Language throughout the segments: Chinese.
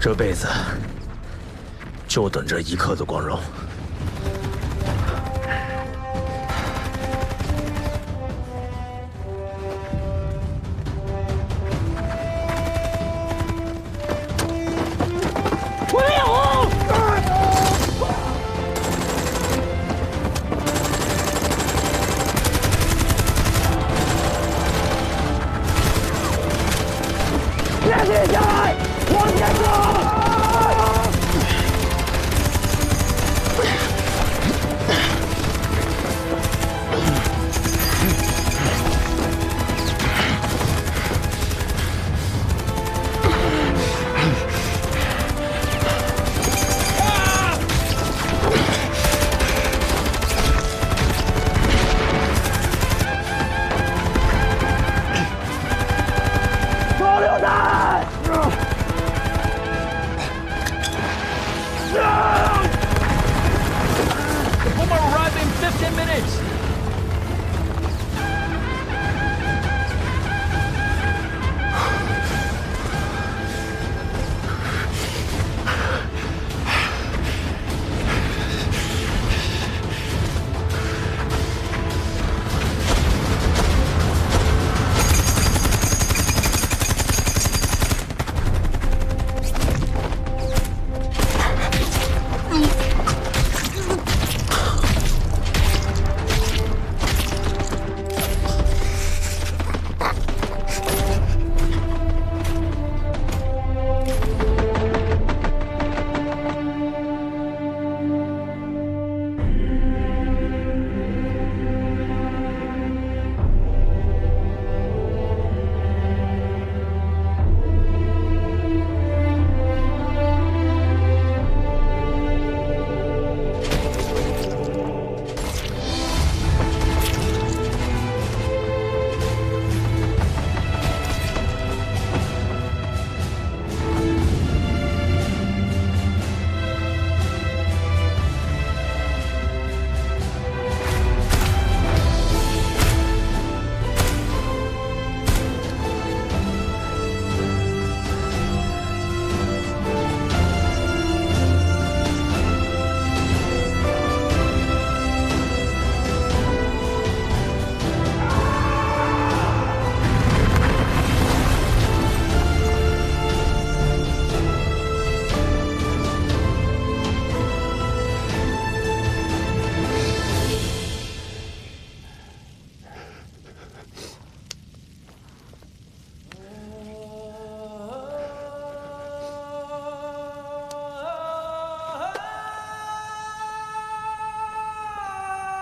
这辈子就等这一刻的光荣。我没有。别停下来！往前走！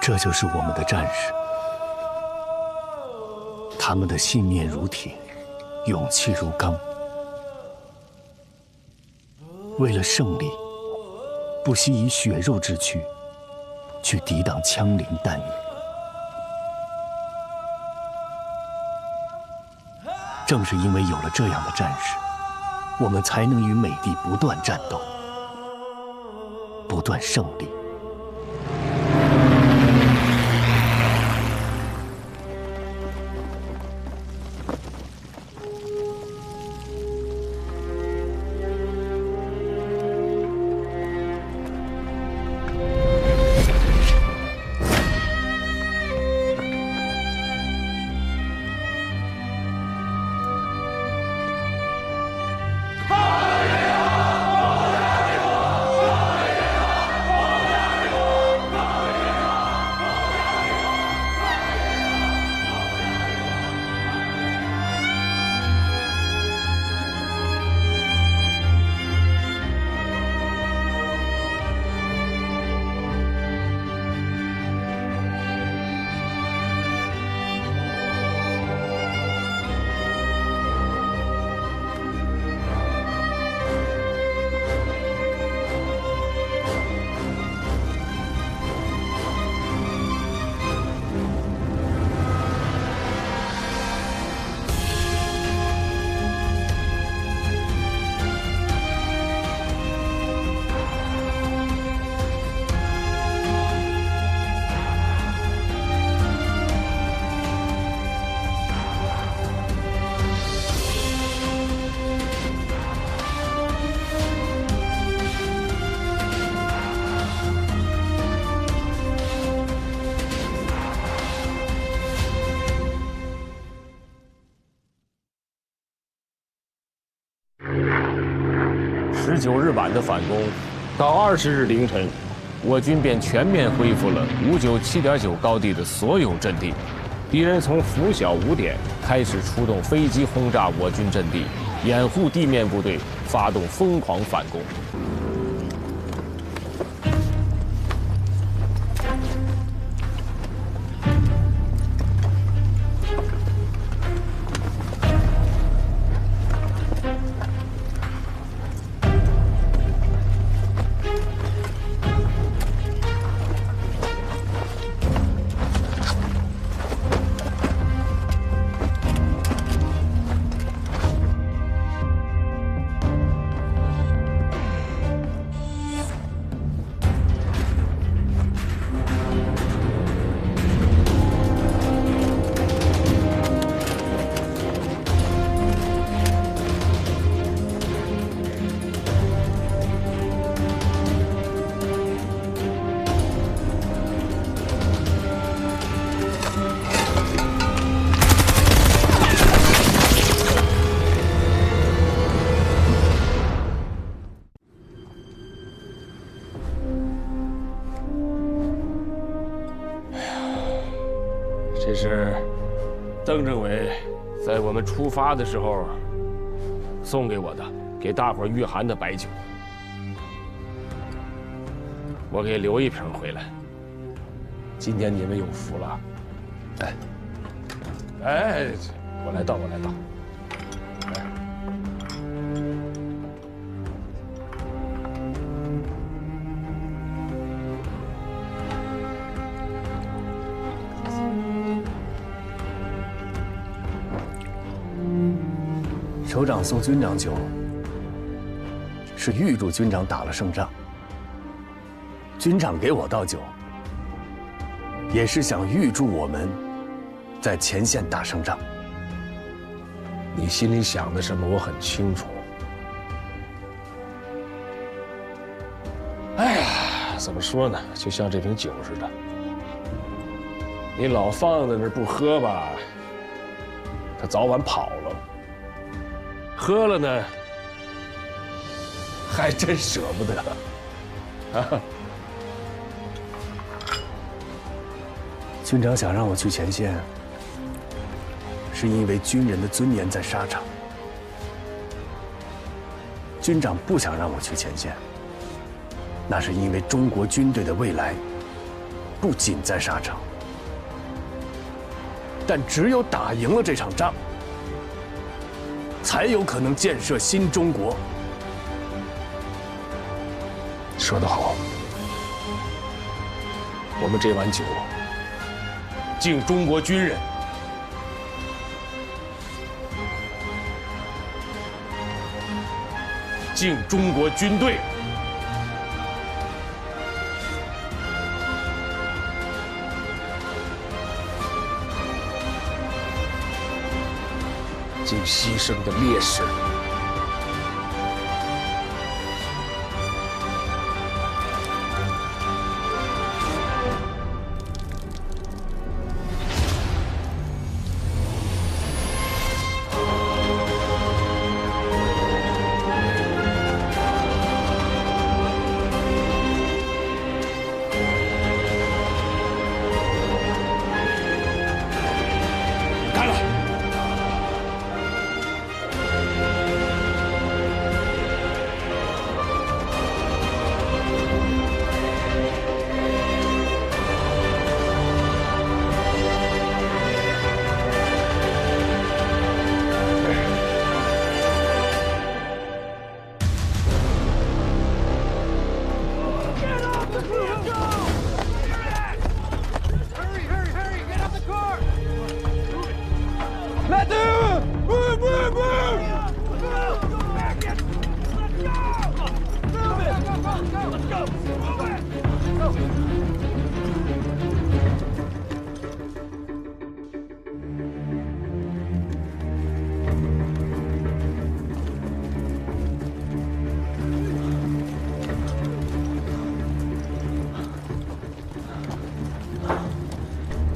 这就是我们的战士，他们的信念如铁，勇气如钢。为了胜利，不惜以血肉之躯去抵挡枪林弹雨。正是因为有了这样的战士，我们才能与美帝不断战斗，不断胜利。19日晚的反攻，到20日凌晨，我军便全面恢复了597.9高地的所有阵地。敌人从拂晓5点开始出动飞机轰炸我军阵地，掩护地面部队发动疯狂反攻。这是邓政委在我们出发的时候送给我的，给大伙儿御寒的白酒。我给留一瓶回来。今天你们有福了。哎，我来倒。首长送军长酒，是预祝军长打了胜仗。军长给我倒酒，也是想预祝我们在前线打胜仗。你心里想的什么，我很清楚。哎呀，怎么说呢？就像这瓶酒似的，你老放在那儿不喝吧，它早晚跑了；喝了呢，还真舍不得。啊！军长想让我去前线，是因为军人的尊严在沙场。军长不想让我去前线，那是因为中国军队的未来不仅在沙场。但只有打赢了这场仗，才有可能建设新中国。说得好，我们这碗酒敬中国军人，敬中国军队。敬牺牲的烈士。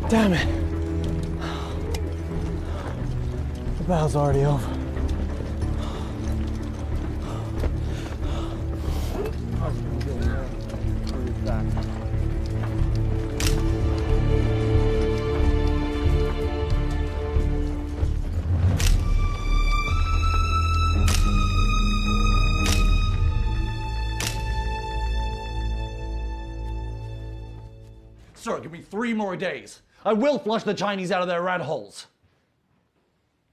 Damn it. The battle's already over. Sir, give me 3 more days. I will flush the Chinese out of their rat holes.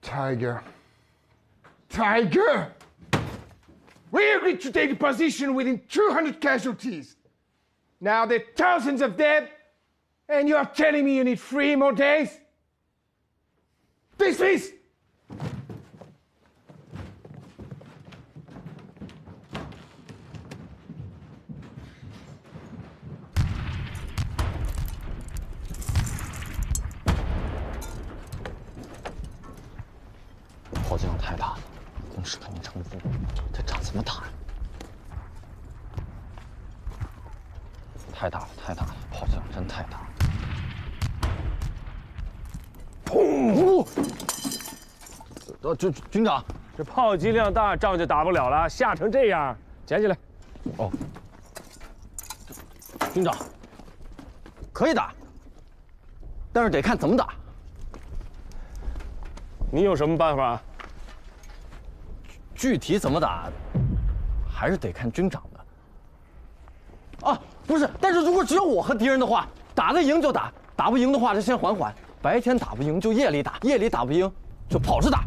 Tiger. Tiger! We agreed to take a position within 200 casualties. Now there are thousands of dead, and you are telling me you need 3 more days? Dismiss! 炮击量太大了，攻势肯定撑不住。这仗怎么打呀？太大了，太大了，炮击量真太大了。砰！军长，这炮击量大，仗就打不了了，吓成这样，捡起来。哦，军长，可以打，但是得看怎么打。你有什么办法？具体怎么打，还是得看军长的。啊，不是，但是如果只有我和敌人的话，打得赢就打，打不赢的话就先缓缓。白天打不赢就夜里打，夜里打不赢就跑着打。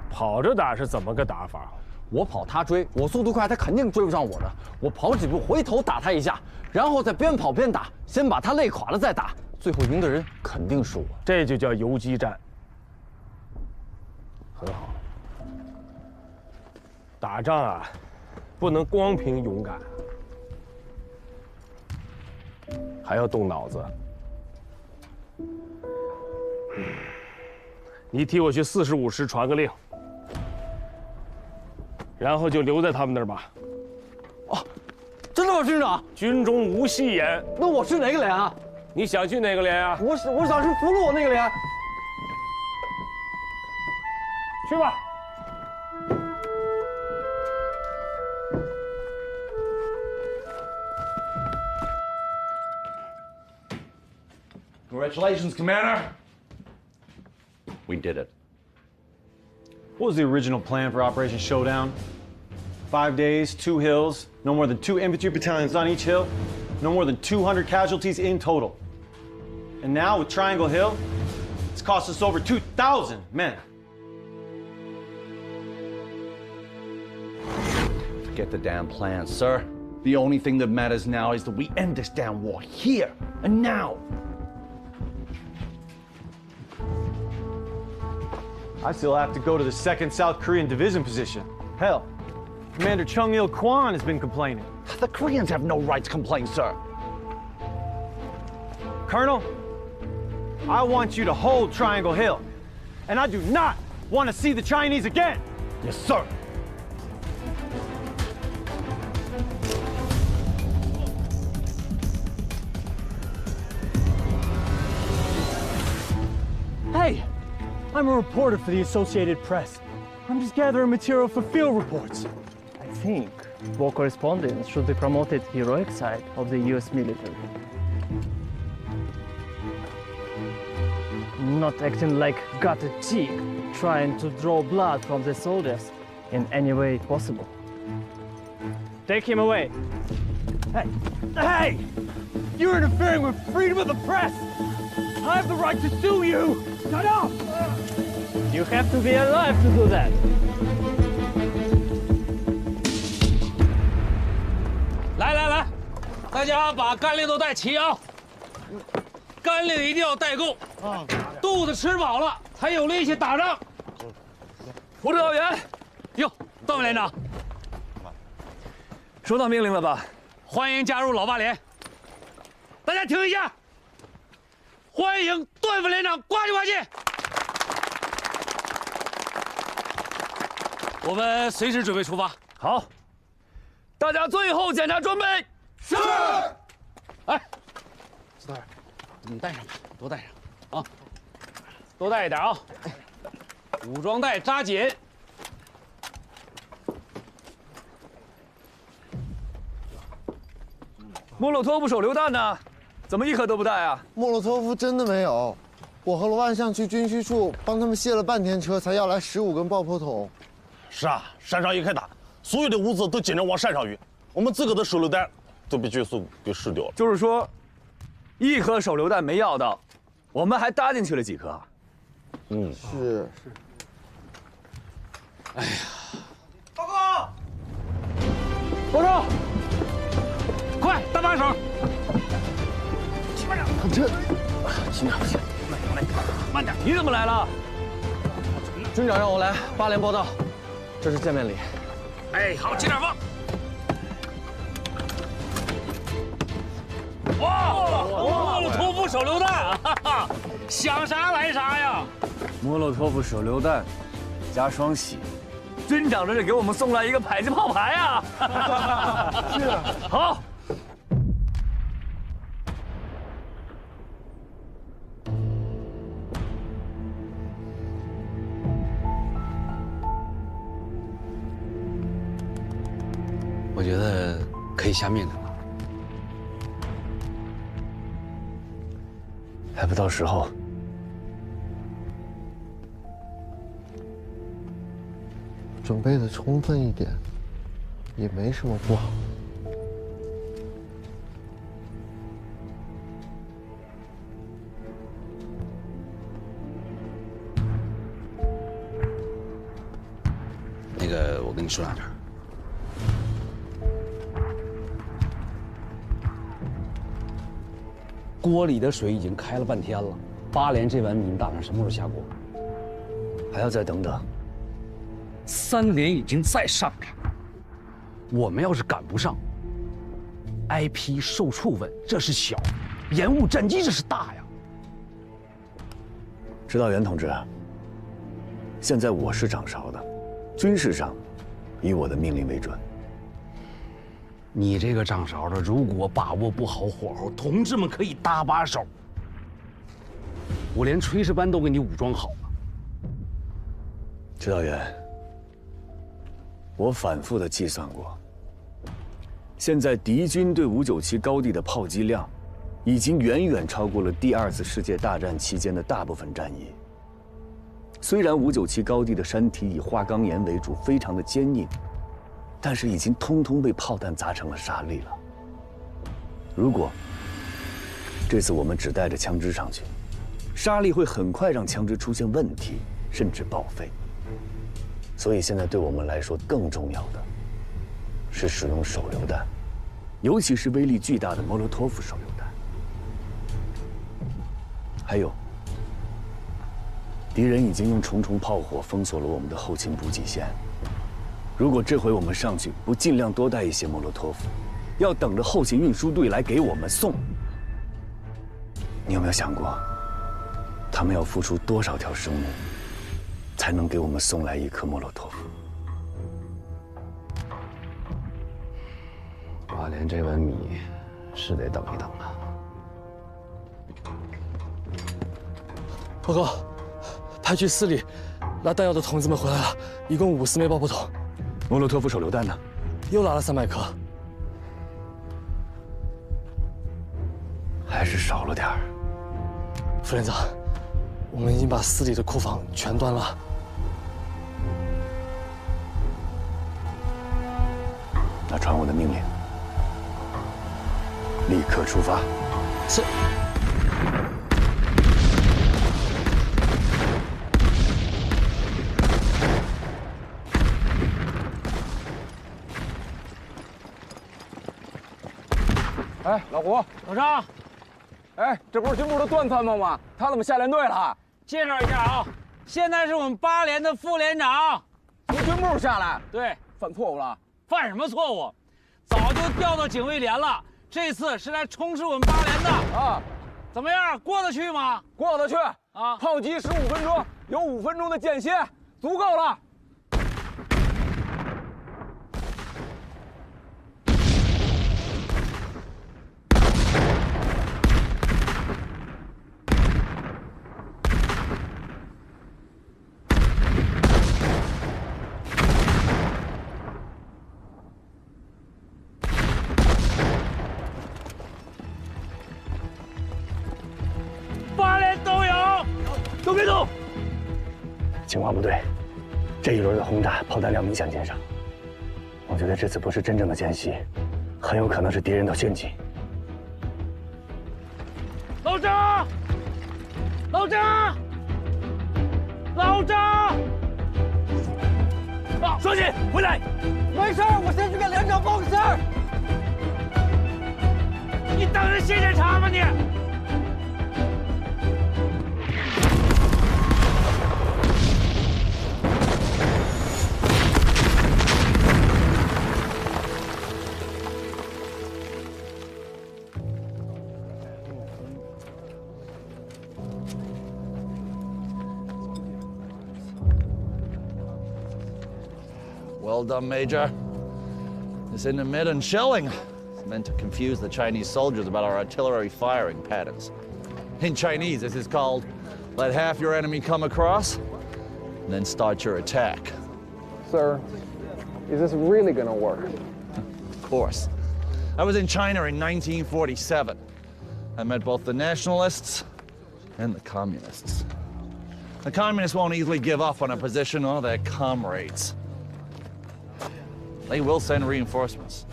跑着打是怎么个打法？我跑他追，我速度快，他肯定追不上我的。我跑几步回头打他一下，然后再边跑边打，先把他累垮了再打，最后赢的人肯定是我。这就叫游击战。很好。打仗啊，不能光凭勇敢，还要动脑子。你替我去45师传个令，然后就留在他们那儿吧。哦，真的吗，军长？军中无戏言。那我去哪个连啊？你想去哪个连啊？我想去俘虏那个连。去吧。Congratulations, Commander. We did it. What was the original plan for Operation Showdown? 5 days, 2 hills, no more than 2 infantry battalions on each hill, no more than 200 casualties in total. And now with Triangle Hill, it's cost us over 2,000 men. Forget the damn plan, sir. The only thing that matters now is that we end this damn war here and now. I still have to go to the 2nd South Korean Division position. Hell, Commander Chung Il Kwan has been complaining. The Koreans have no right to complain, sir. Colonel, I want you to hold Triangle Hill. And I do not want to see the Chinese again. Yes, sir. Hey, I'm a reporter for the Associated Press. I'm just gathering material for field reports. I think war correspondents should be promoted heroic side of the US military. Not acting like gutted cheek, trying to draw blood from the soldiers in any way possible. Take him away. Hey, hey! You're interfering with freedom of the press! I have the right to sue you! Shut up! You have to be alive to do that. 来来来，大家把干粮都带齐啊！干粮一定要带够，肚子吃饱了才有力气打仗。胡指导员，哟，段委连长，收到命令了吧？欢迎加入老八连。大家听一下，欢迎段副连长呱唧呱唧。我们随时准备出发。好，大家最后检查装备。是。哎，石头儿，你带上吧，多带上啊，多带一点啊。武装带扎紧。莫洛托夫手榴弹呢？怎么一颗都不带啊？莫洛托夫真的没有，我和罗万象去军需处帮他们卸了半天车，才要来15根爆破筒。是啊，山上一开打，所有的物资都紧着往山上运，我们自个的手榴弹都被迅速给试掉了。就是说，一颗手榴弹没要到，我们还搭进去了几颗。嗯，是。哎呀，报告！报告！快，搭把手！班长，这，军长，慢点！你怎么来了？军长让我来8连报道，这是见面礼。哎，好，接点放。哇，莫洛托夫手榴弹，哈哈，想啥来啥呀！莫洛托夫手榴弹加双喜，军长这是给我们送来一个迫击炮排啊！是啊，好。我觉得可以下命令了。还不到时候。准备的充分一点，也没什么不好。那个，我跟你说两句。锅里的水已经开了半天了，8连这碗米你打算什么时候下锅？还要再等等。3连已经在上面，我们要是赶不上 ，IP 受触稳这是小，延误战机这是大呀。指导员同志，现在我是掌勺的，军事上以我的命令为准。你这个掌勺的，如果把握不好火候，同志们可以搭把手。我连炊事班都给你武装好了。指导员，我反复的计算过，现在敌军对597高地的炮击量，已经远远超过了第2次世界大战期间的大部分战役。虽然597高地的山体以花岗岩为主，非常的坚硬。但是已经通通被炮弹砸成了沙砾了。如果这次我们只带着枪支上去，沙砾会很快让枪支出现问题，甚至报废。所以现在对我们来说更重要的是使用手榴弹，尤其是威力巨大的莫洛托夫手榴弹。还有，敌人已经用重重炮火封锁了我们的后勤补给线。如果这回我们上去不尽量多带一些莫洛托夫，要等着后勤运输队来给我们送，你有没有想过，他们要付出多少条生命，才能给我们送来一颗莫洛托夫8连这碗米是得等一等啊。报告，派去4里拉弹药的同志们回来了，一共50枚爆破筒。莫洛托夫手榴弹呢？又拉了300颗，还是少了点儿。副连长，我们已经把4里的库房全端了。那传我的命令，立刻出发。是。哎，老胡，老张，哎，这不是军部的段参谋吗？他怎么下连队了？介绍一下啊，现在是我们8连的副连长，从军部下来。对，犯错误了？犯什么错误？早就调到警卫连了，这次是来充实我们8连的啊。怎么样，过得去吗？过得去啊！炮击15分钟，有5分钟的间歇，足够了。都别动！情报部队，这一轮的轰炸炮弹量明显减少。我觉得这次不是真正的间隙，很有可能是敌人的陷阱。老张，老张，老张，双喜，回来！没事，我先去给连长报个信儿。你当人谢检查吗你？ Well done, Major. This intermittent shelling is meant to confuse the Chinese soldiers about our artillery firing patterns. In Chinese, this is called let half your enemy come across, and then start your attack. Sir, is this really gonna work? Of course. I was in China in 1947. I met both the nationalists and the communists. The communists won't easily give up on a position or their comrades. They will send reinforcements.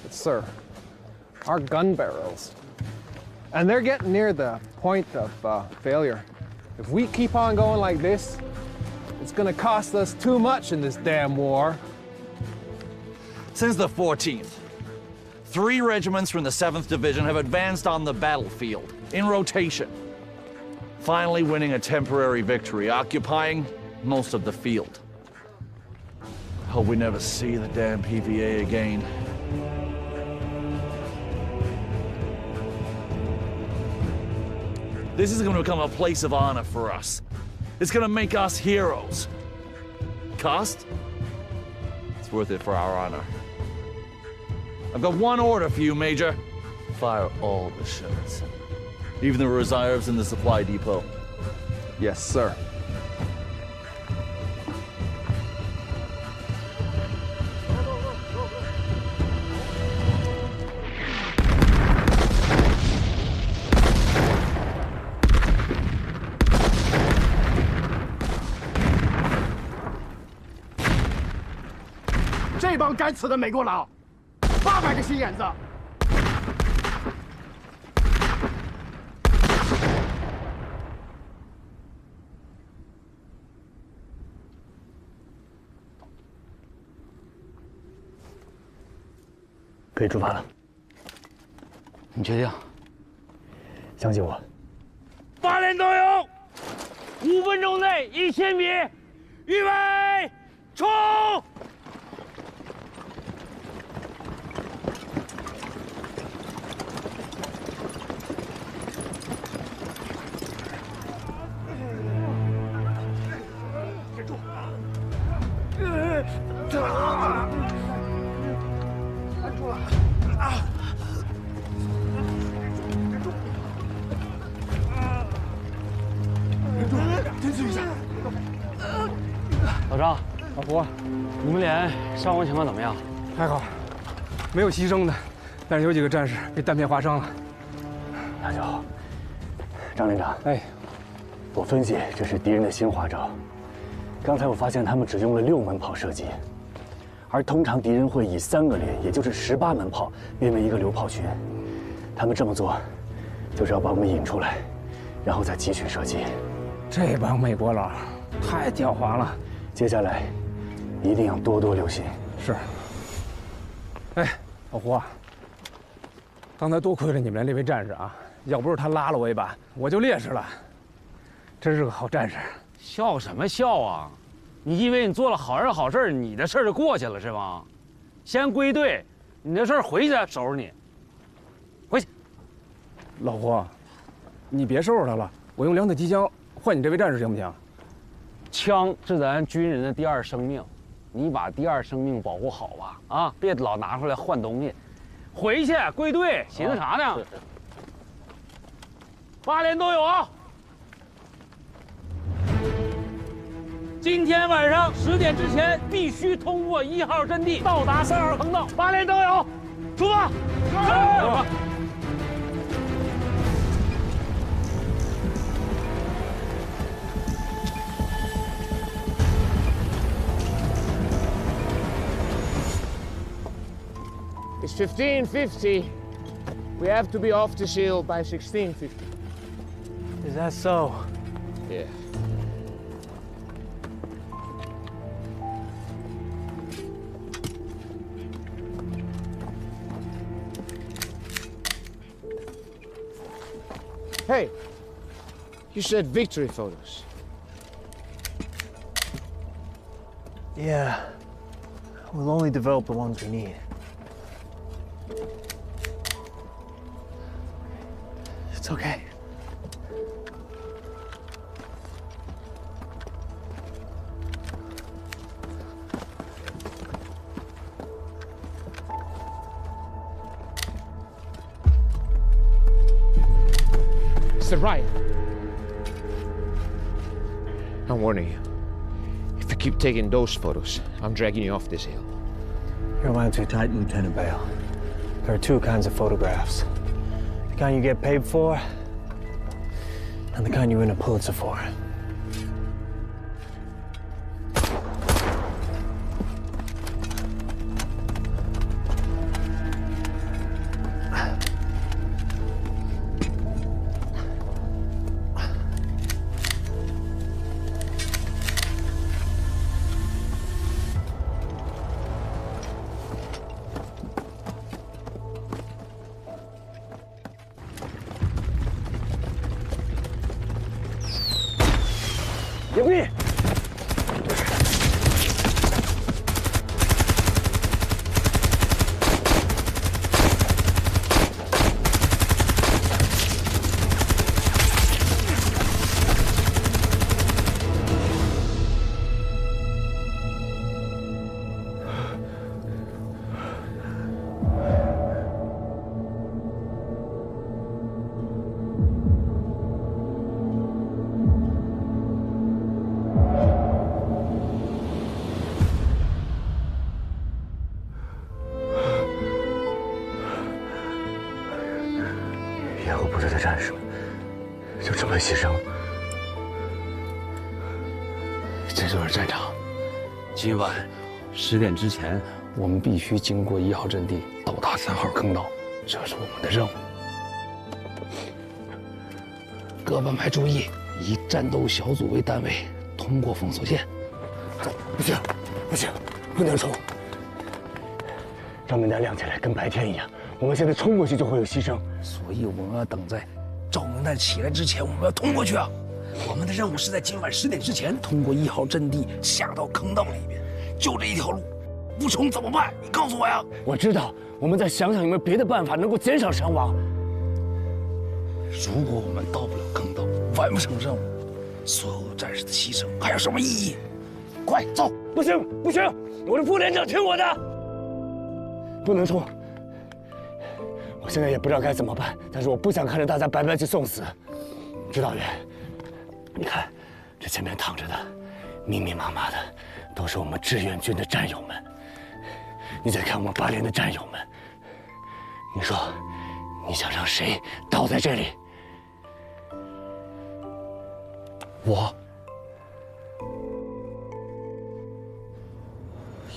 But sir, our gun barrels, and they're getting near the point of failure. If we keep on going like this, it's gonna cost us too much in this damn war. Since the 14th, 3 regiments from the 7th Division have advanced on the battlefield in rotation, finally winning a temporary victory, occupying most of the field. Hope we never see the damn PVA again. This is going to become a place of honor for us. It's going to make us heroes. Cost? It's worth it for our honor. I've got one order for you, Major. Fire all the shots. Even the reserves in the supply depot. Yes, sir.这帮该死的美国佬，800个心眼子。可以出发了。你确定？相信我。8连都有，5分钟内1000米，预备，冲！ 老张，老胡，你们连伤亡情况怎么样？还好，没有牺牲的，但是有几个战士被弹片划伤了。那就好。张连长，哎，我分析这是敌人的新花招。刚才我发现他们只用了6门炮射击，而通常敌人会以3个连，也就是18门炮编为一个流炮群。他们这么做，就是要把我们引出来，然后再集群射击。这帮美国佬太狡猾了。 接下来一定要多多留心。是。哎，老胡啊，刚才多亏了你们这位战士啊，要不是他拉了我一把，我就烈士了。真是个好战士。笑什么笑啊？你以为你做了好人好事，你的事儿就过去了是吗？先归队，你的事儿回去再收拾你。回去。老胡，你别收拾他了，我用2挺机枪换你这位战士行不行？ 枪是咱军人的第2生命，你把第2生命保护好吧，啊，别老拿出来换东西。回去归队，寻思啥呢？8连都有啊！今天晚上10点之前必须通过1号阵地，到达3号坑道。8连都有，出发！是。 It's 1550. We have to be off the shield by 1650. Is that so? Yeah. Hey, you said victory photos. Yeah. We'll only develop the ones we need. It's okay. Mr. Ryan, I'm warning you. If you keep taking those photos, I'm dragging you off this hill. You're wound too tight, Lieutenant Bale. There are two kinds of photographs. The kind you get paid for, and the kind you win a Pulitzer for.迎宾！野后部队的战士就这么牺牲了。这就是战场。今晚10点之前，我们必须经过1号阵地，到达3号坑道，这是我们的任务。各班排注意，以战斗小组为单位，通过封锁线。走，不行，不行，不能冲！照明弹亮起来，跟白天一样。我们现在冲过去就会有牺牲，所以我们要等在照明弹起来之前，我们要通过去啊！我们的任务是在今晚10点之前通过1号阵地，下到坑道里面，就这一条路，不冲怎么办？你告诉我呀！我知道，我们再想想有没有别的办法能够减少伤亡。如果我们到不了坑道，完不成任务，所有战士的牺牲还有什么意义？快走！不行，不行，我的副连长听我的，不能冲。我现在也不知道该怎么办，但是我不想看着大家白白去送死。指导员，你看，这前面躺着的，密密麻麻的，都是我们志愿军的战友们。你再看我们8连的战友们，你说，你想让谁倒在这里？我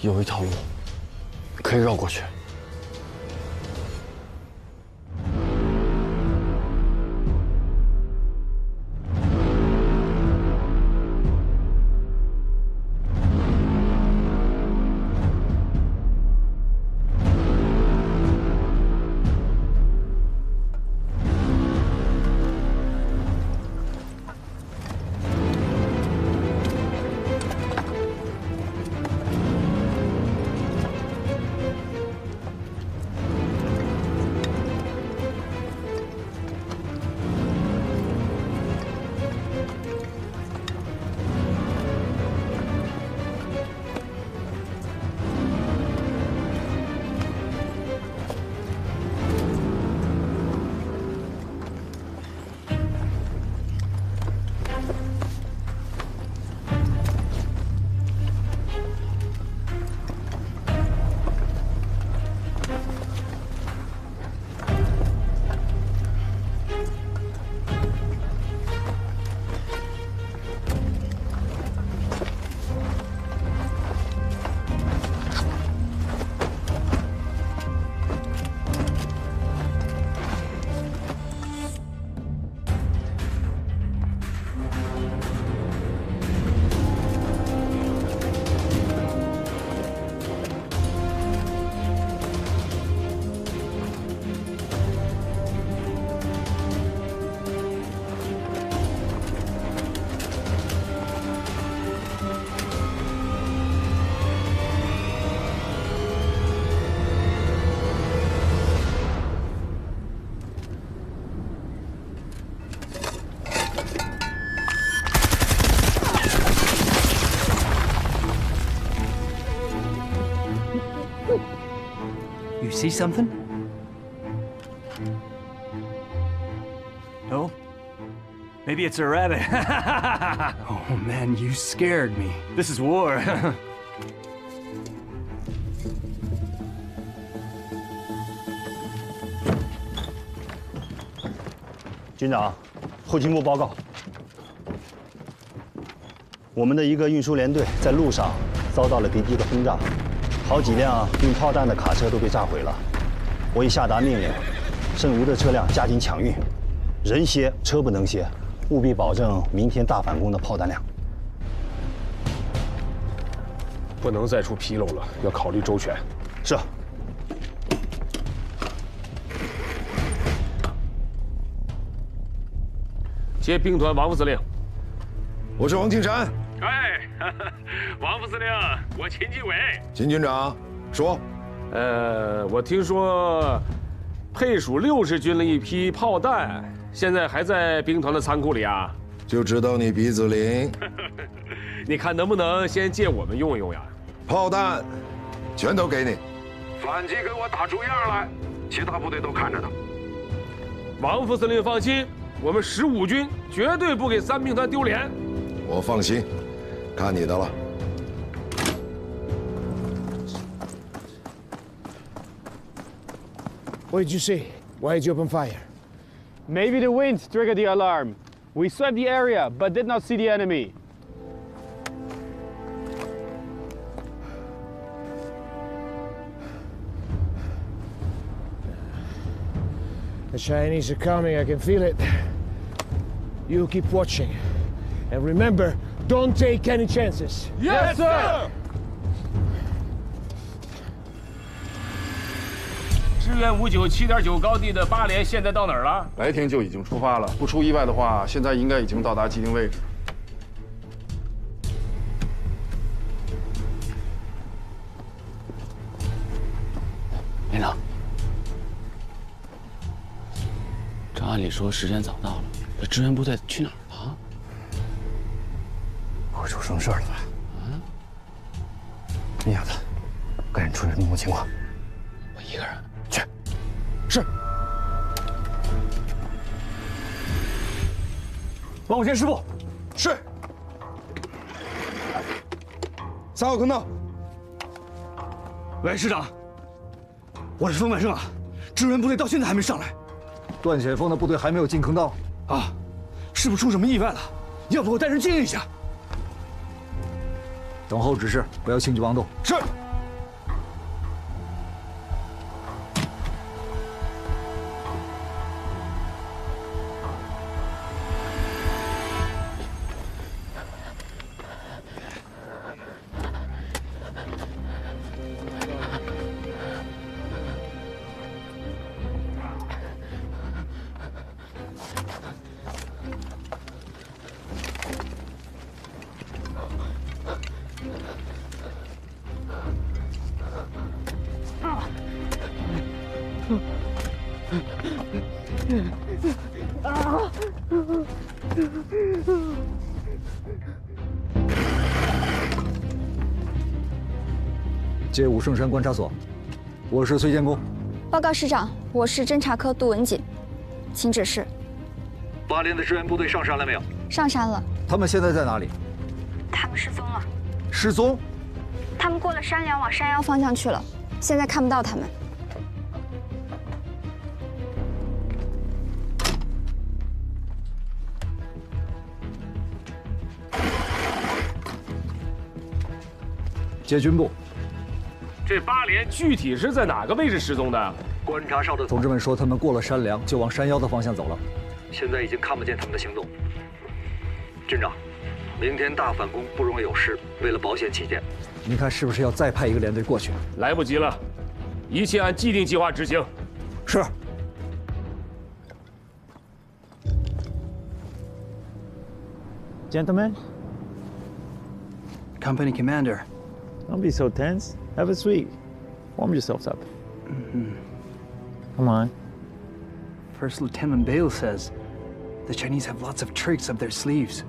有一条路可以绕过去。see something? No? Maybe it's a rabbit. Oh man, you scared me. This is war. 军长，后勤部报告，我们的一个运输连队在路上遭到了敌机的轰炸，好几辆运炮弹的卡车都被炸毁了。我已下达命令，剩余的车辆加紧抢运，人歇车不能歇，务必保证明天大反攻的炮弹量。不能再出纰漏了，要考虑周全。是。 接兵团王副司令，我是王庆山。哎，王副司令，我秦基伟。秦军长，说。我听说配属60军的一批炮弹，现在还在兵团的仓库里啊。就知道你鼻子灵。你看能不能先借我们用用呀？炮弹，全都给你。反击给我打出样来，其他部队都看着呢。王副司令放心。 我们15军绝对不给3兵团丢脸。我放心，看你的了。What did you see? Why did you open fire? Maybe the wind triggered the alarm. We swept the area, but did not see the enemy. The Chinese are coming, I can feel it. You keep watching. And remember, don't take any chances. Yes, sir! 支援597.9高地的8连现在到哪儿了？白天就已经出发了，不出意外的话，现在应该已经到达既定位置。连长。 这按理说时间早到了，这支援部队去哪儿了？会出什么事儿了吧？你丫的，赶紧出去弄清情况。我一个人去。是。帮我监师部。是。3号坑道。喂，师长，我是封万胜啊，支援部队到现在还没上来。 段显峰的部队还没有进坑道啊，是不是出什么意外了？要不我带人接应一下。等候指示，不要轻举妄动。是。接武圣山观察所，我是崔建功。报告师长，我是侦察科杜文锦，请指示。8连的支援部队上山了没有？上山了。他们现在在哪里？他们失踪了。失踪？他们过了山梁往山腰方向去了，现在看不到他们。 接军部。这8连具体是在哪个位置失踪的？观察哨的同志们说，他们过了山梁就往山腰的方向走了。现在已经看不见他们的行动。军长，明天大反攻不容有失，为了保险起见，您看是不是要再派一个连队过去？来不及了，一切按既定计划执行。是。 Gentlemen, Company Commander. Don't be so tense. Have a sweet. Warm yourselves up. Come on. First Lieutenant Bale says the Chinese have lots of tricks up their sleeves.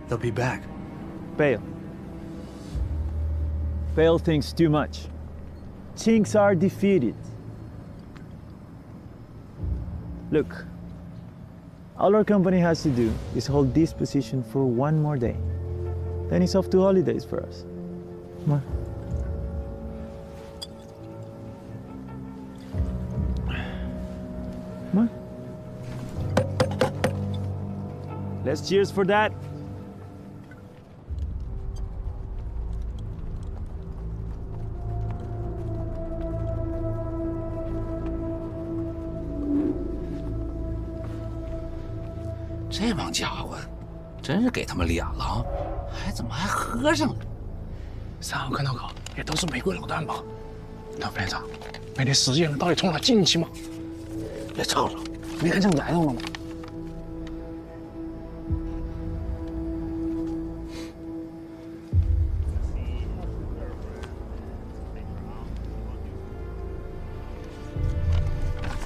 They'll be back. Bale. Bale thinks too much. Chinks are defeated. Look, all our company has to do is hold this position for one more day. Then it's off to holidays for us. Come on. Come on. Let's cheers for that.这帮家伙，真是给他们脸了，怎么还喝上了？3号坑道口也都是玫瑰老段吧？那副连长，那些实验人到底从哪进去吗？别吵了，没看见来头了吗？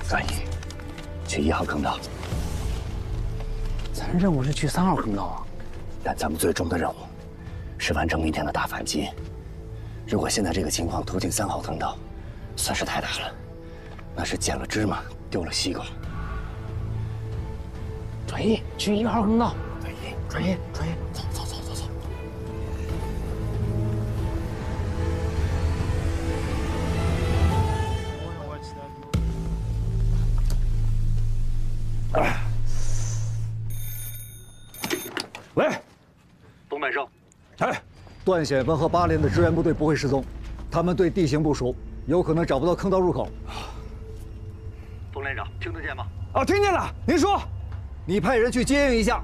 专一，去1号坑道。 咱任务是去3号坑道啊，但咱们最终的任务是完成明天的大反击。如果现在这个情况突进3号坑道，损失太大了，那是捡了芝麻丢了西瓜。转移去1号坑道，转移，走。喂，东北胜，段显文和8连的支援部队不会失踪，他们对地形不熟，有可能找不到坑道入口。东连长，听得见吗？啊，听见了。您说，你派人去接应一下，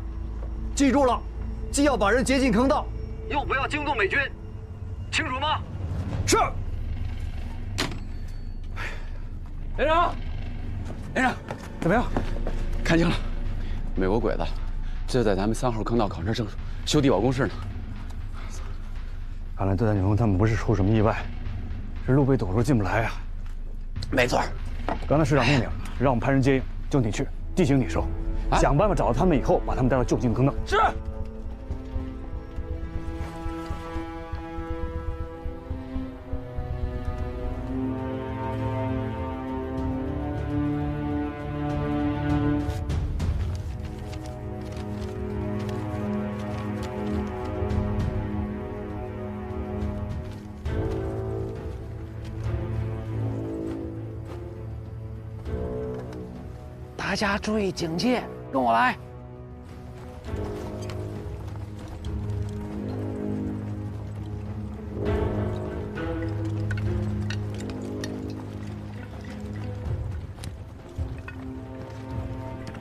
记住了，既要把人接进坑道，又不要惊动美军，清楚吗？是。连长，怎么样？看清了，美国鬼子。 就在咱们3号坑道考察正修地堡工事呢。看来段永峰他们不是出什么意外，是路被堵住进不来呀。没错，刚才师长命令让我们派人接应，就你去，地形你熟，想办法找到他们以后，把他们带到就近坑道。是。大家注意警戒，跟我来。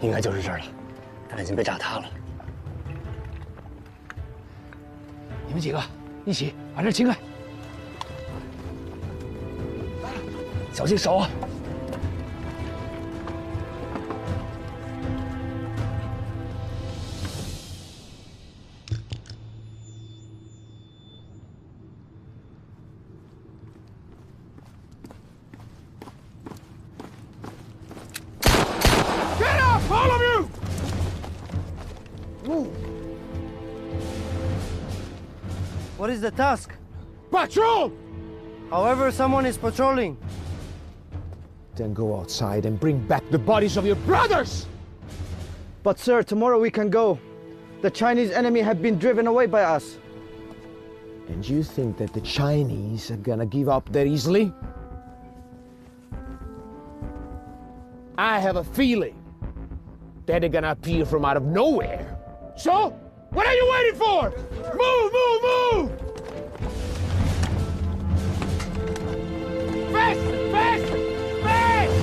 应该就是这儿了，但已经被炸塌了。你们几个一起把这清开，小心手啊！ All of you! Move. What is the task? Patrol! However, someone is patrolling. Then go outside and bring back the bodies of your brothers! But sir, tomorrow we can go. The Chinese enemy have been driven away by us. And you think that the Chinese are gonna give up that easily? I have a feeling that they're gonna appear from out of nowhere. So, what are you waiting for? Move, move, move! Fast, fast, fast!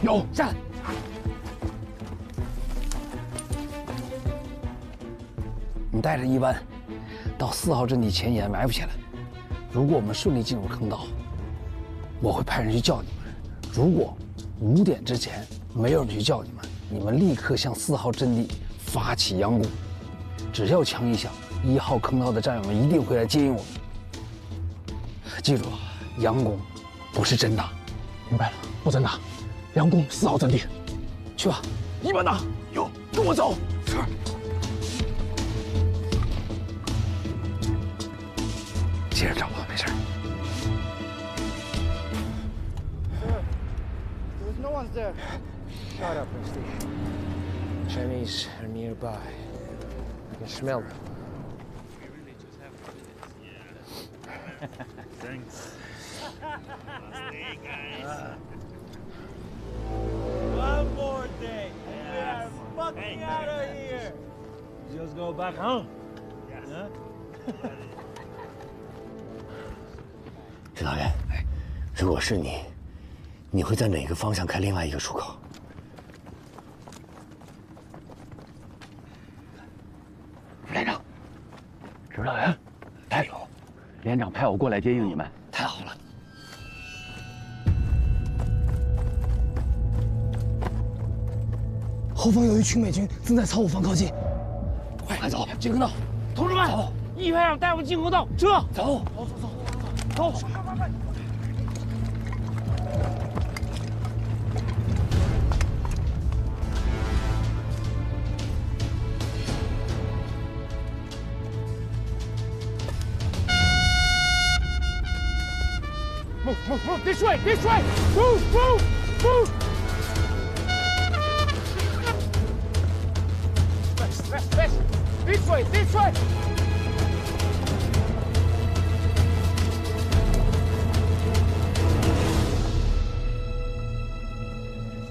有，下来。你带着一班到4号阵地前沿埋伏起来。如果我们顺利进入坑道，我会派人去叫你们。如果5点之前没有人去叫你们，你们立刻向4号阵地发起佯攻。只要枪一响，1号坑道的战友们一定会来接应我们。记住，佯攻不是真打。明白了，不真打，佯攻4号阵地。去吧，1班打，有，跟我走。是。接着找吧，没事。There's no one's there. Shut up, Misty. Chinese are nearby. I can smell them. Thanks. One more day, and we are fucking out of here. Just go back home. Huh? 指导员，如果是你，你会在哪个方向开另外一个出口？连长，指导员，太有，连长派我过来接应你们，太好了。后方有一群美军正在朝我方靠近，快走！进坑道，同志们，一排长带我们进坑道，撤！走！走！ Move, this way, move. West, this way.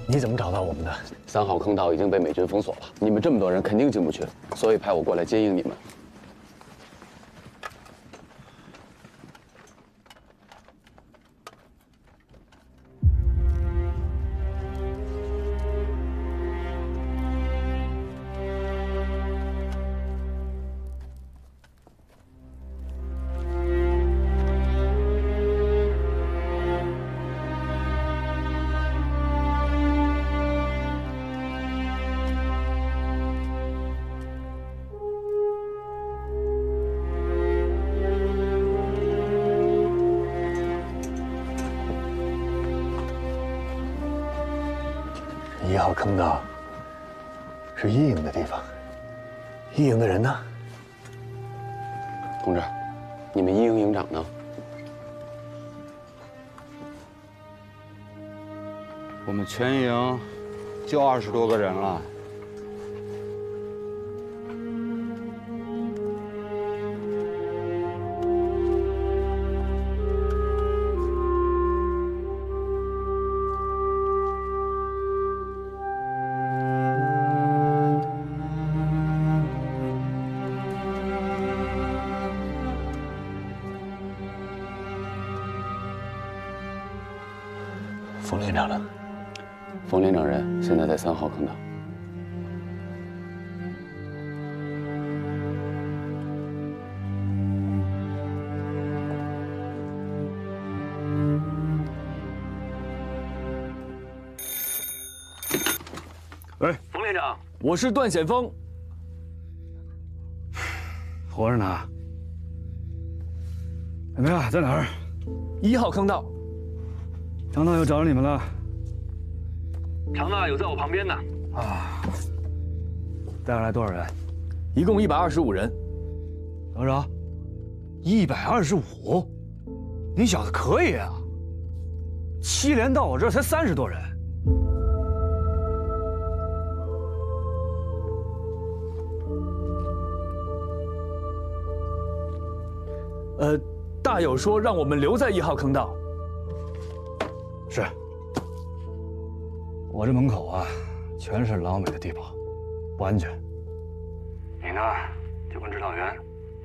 你怎么找到我们的？3号坑道已经被美军封锁了，你们这么多人肯定进不去，所以派我过来接应你们。 1号坑道是一营的地方，一营的人呢？同志，你们一营营长呢？我们全营就20多个人了。冯连长呢？冯连长人现在在3号坑道。喂，冯连长，我是段显峰。活着呢。怎么样？在哪儿？1号坑道。 长大又找着你们了。长大有在我旁边呢。啊，带上来多少人？一共125人。多少？125？你小子可以啊！7连到我这儿才30多人。大友说让我们留在1号坑道。 是，我这门口啊，全是老美的地堡，不安全。你呢，就跟指导员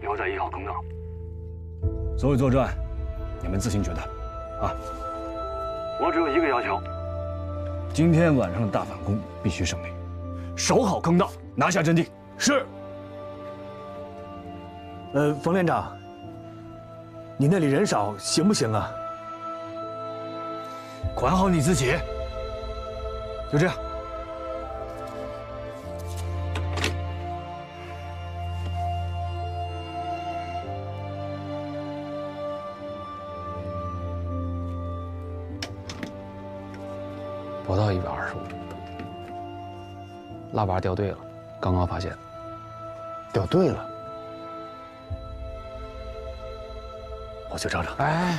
留在1号坑道。所有作战，你们自行决断，啊。我只有一个要求，今天晚上的大反攻必须胜利，守好坑道，拿下阵地。是。冯连长，你那里人少行不行啊？ 管好你自己，就这样。不到125，腊八掉队了，刚刚发现。掉队了，我去找找。哎，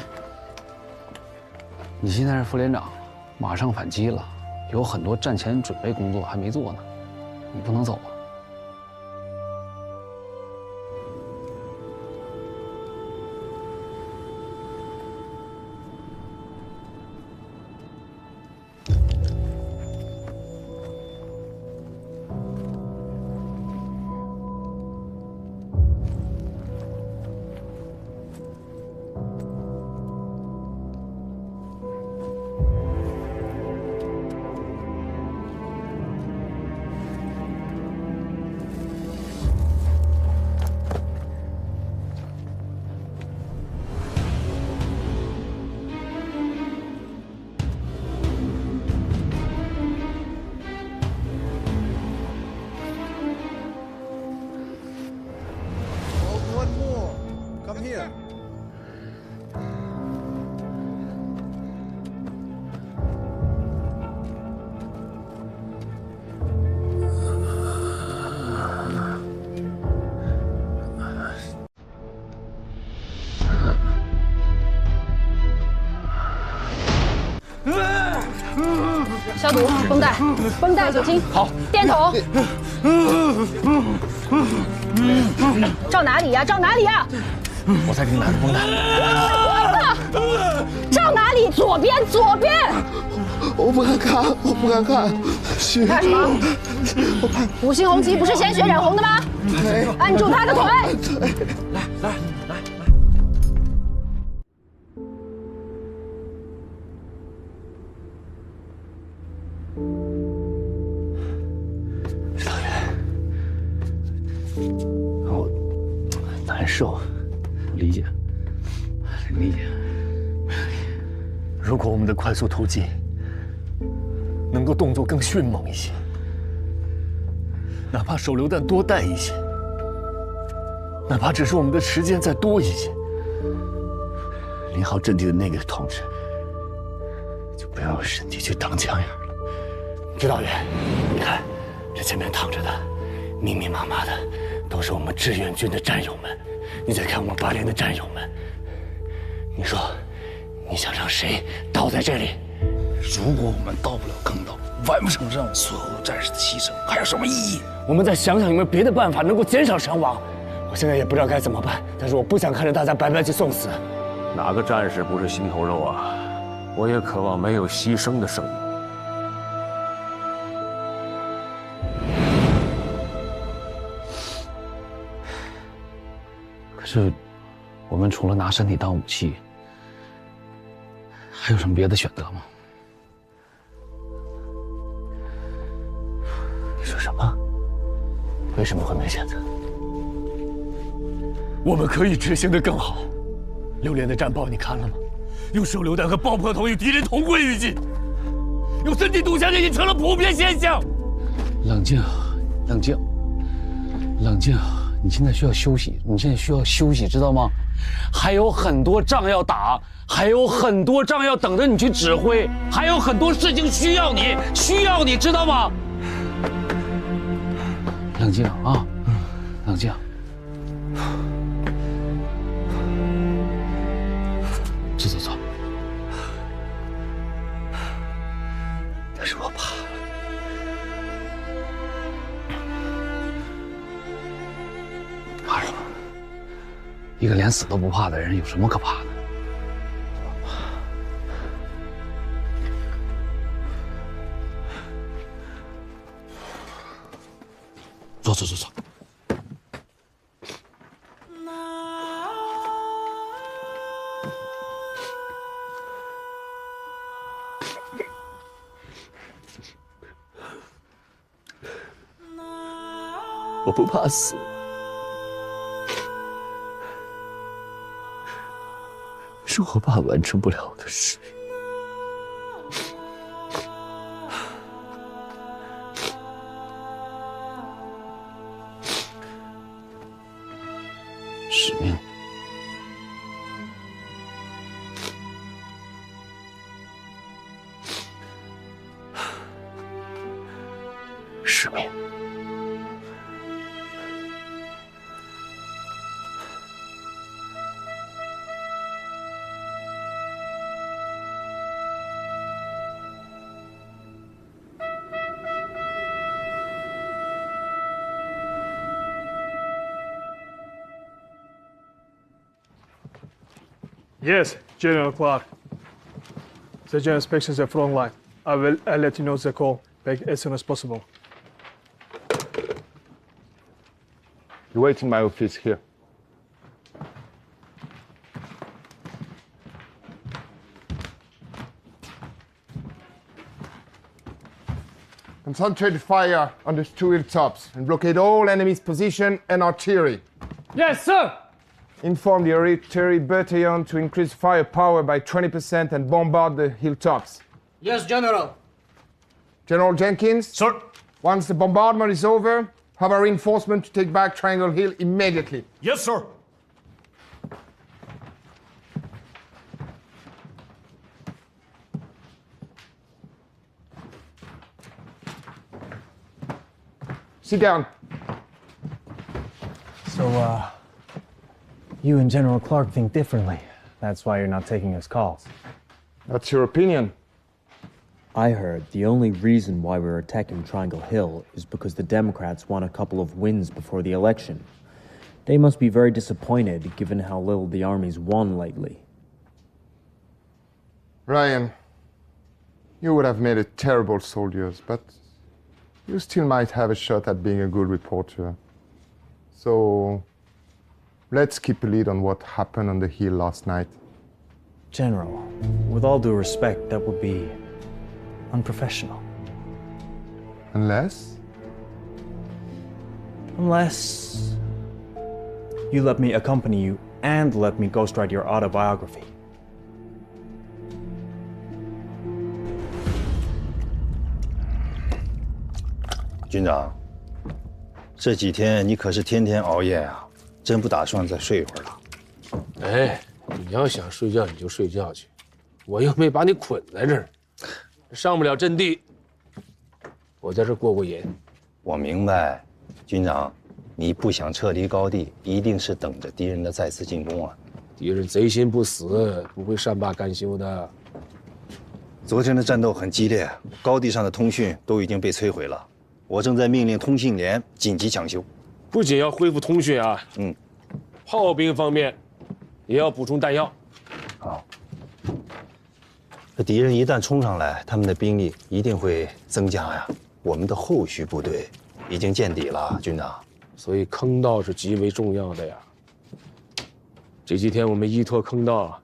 你现在是副连长，马上反击了，有很多战前准备工作还没做呢，你不能走啊。消毒，绷带，绷带，酒精，好，电筒。照哪里呀？照哪里呀？我在给你拿着绷带。照哪里？左边，左边。我不敢看，我不敢看。干什么？我怕。五星红旗不是鲜血染红的吗？对。按住他的腿。来。指导员，我难受，理解。如果我们的快速突击能够动作更迅猛一些，哪怕手榴弹多带一些，哪怕只是我们的时间再多一些，领好阵地的那个同志就不要用身体去挡枪眼了。指导员，你看这前面躺着的，密密麻麻的都是我们志愿军的战友们。你再看我们8连的战友们，你说你想让谁倒在这里？如果我们到不了坑道，完不成任务，所有战士的牺牲还有什么意义？我们再想想有没有别的办法能够减少伤亡。我现在也不知道该怎么办，但是我不想看着大家白白去送死。哪个战士不是心头肉啊？我也渴望没有牺牲的生命。可是，我们除了拿身体当武器，还有什么别的选择吗？你说什么？为什么会没选择？我们可以执行得更好。6连的战报你看了吗？用手榴弹和爆破筒与敌人同归于尽，用身体堵墙已经成了普遍现象。冷静，冷静，冷静！你现在需要休息，你现在需要休息，知道吗？还有很多仗要打，还有很多仗要等着你去指挥，还有很多事情需要你，知道吗？冷静啊，冷静。走。但是我怕了。怕什么？一个连死都不怕的人有什么可怕的？走。我不怕死，是我怕完成不了我的使命。使命。Yes, General Clark. The general inspections are front line. I'll let you know the call back as soon as possible. You wait in my office here. Concentrate fire on the two hilltops and blockade all enemy's position and artillery. Yes, sir! Inform the artillery battalion to increase firepower by 20% and bombard the hilltops. Yes, General. General Jenkins? Sir. Once the bombardment is over, have a reinforcement to take back Triangle Hill immediately. Yes, sir. Sit down. So, you and General Clark think differently. That's why you're not taking his calls. That's your opinion. I heard the only reason why we're attacking Triangle Hill is because the Democrats won a couple of wins before the election. They must be very disappointed given how little the army's won lately. Ryan, you would have made a terrible soldier, but you still might have a shot at being a good reporter. So, let's keep a lead on what happened on the hill last night. General, with all due respect, that would be unprofessional. Unless you let me accompany you and let me ghostwrite your autobiography. 军长，这几天你可是天天熬夜啊，真不打算再睡一会儿了？哎，你要想睡觉你就睡觉去，我又没把你捆在这儿，上不了阵地，我在这儿过过瘾。我明白，军长，你不想撤离高地，一定是等着敌人的再次进攻啊。敌人贼心不死，不会善罢甘休的。昨天的战斗很激烈，高地上的通讯都已经被摧毁了。 我正在命令通信连紧急抢修，不仅要恢复通讯啊，炮兵方面也要补充弹药。好，这敌人一旦冲上来，他们的兵力一定会增加呀。我们的后续部队已经见底了，军长。所以坑道是极为重要的呀。这几天我们依托坑道，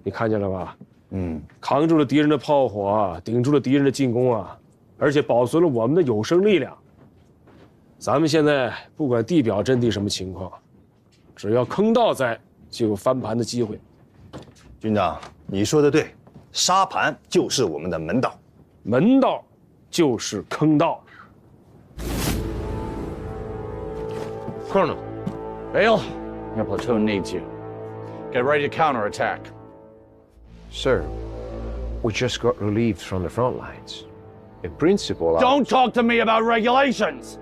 你看见了吧？扛住了敌人的炮火，顶住了敌人的进攻啊。 而且保存了我们的有生力量。咱们现在不管地表阵地什么情况，只要坑道在，就有翻盘的机会。军长，你说的对，沙盘就是我们的门道，门道就是坑道。Colonel, Vale, your platoon needs you. Get ready to counterattack. Sir, we just got relieved from the front lines. In principle, Don't talk to me about regulations!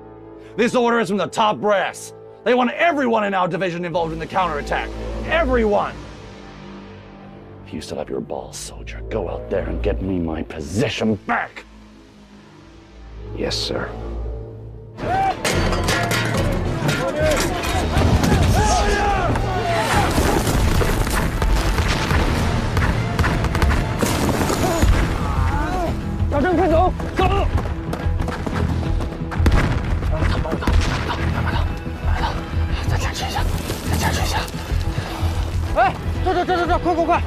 This order is from the top brass. They want everyone in our division involved in the counterattack. Everyone! If you still have your balls, soldier, go out there and get me my position back! Yes, sir. 小郑，快走，走！再坚持一下，再坚持一下。哎，这，快！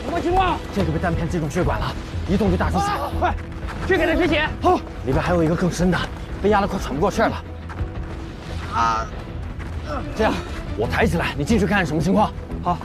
什么情况？这个被弹片击中血管了，一动就大出血。快，去给他止血。好，里边还有一个更深的，被压得快喘不过气了。这样，我抬起来，你进去看看什么情况。好。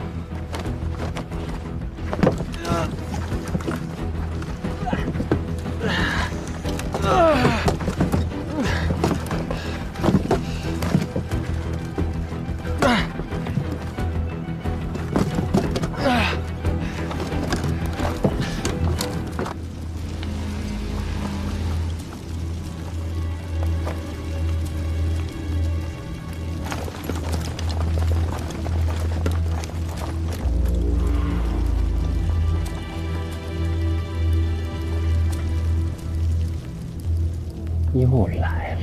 又来了。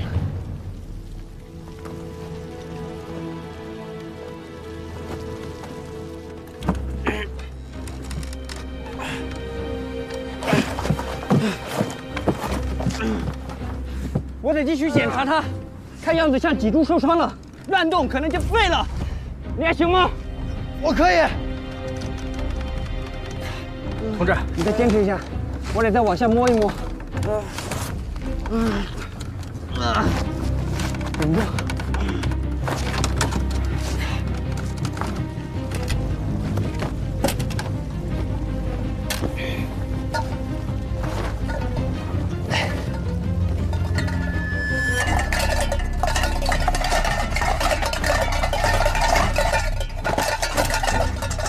我得继续检查它，看样子像脊柱受伤了，乱动可能就废了。你还行吗？我可以。同志，你再坚持一下，我得再往下摸一摸。忍住。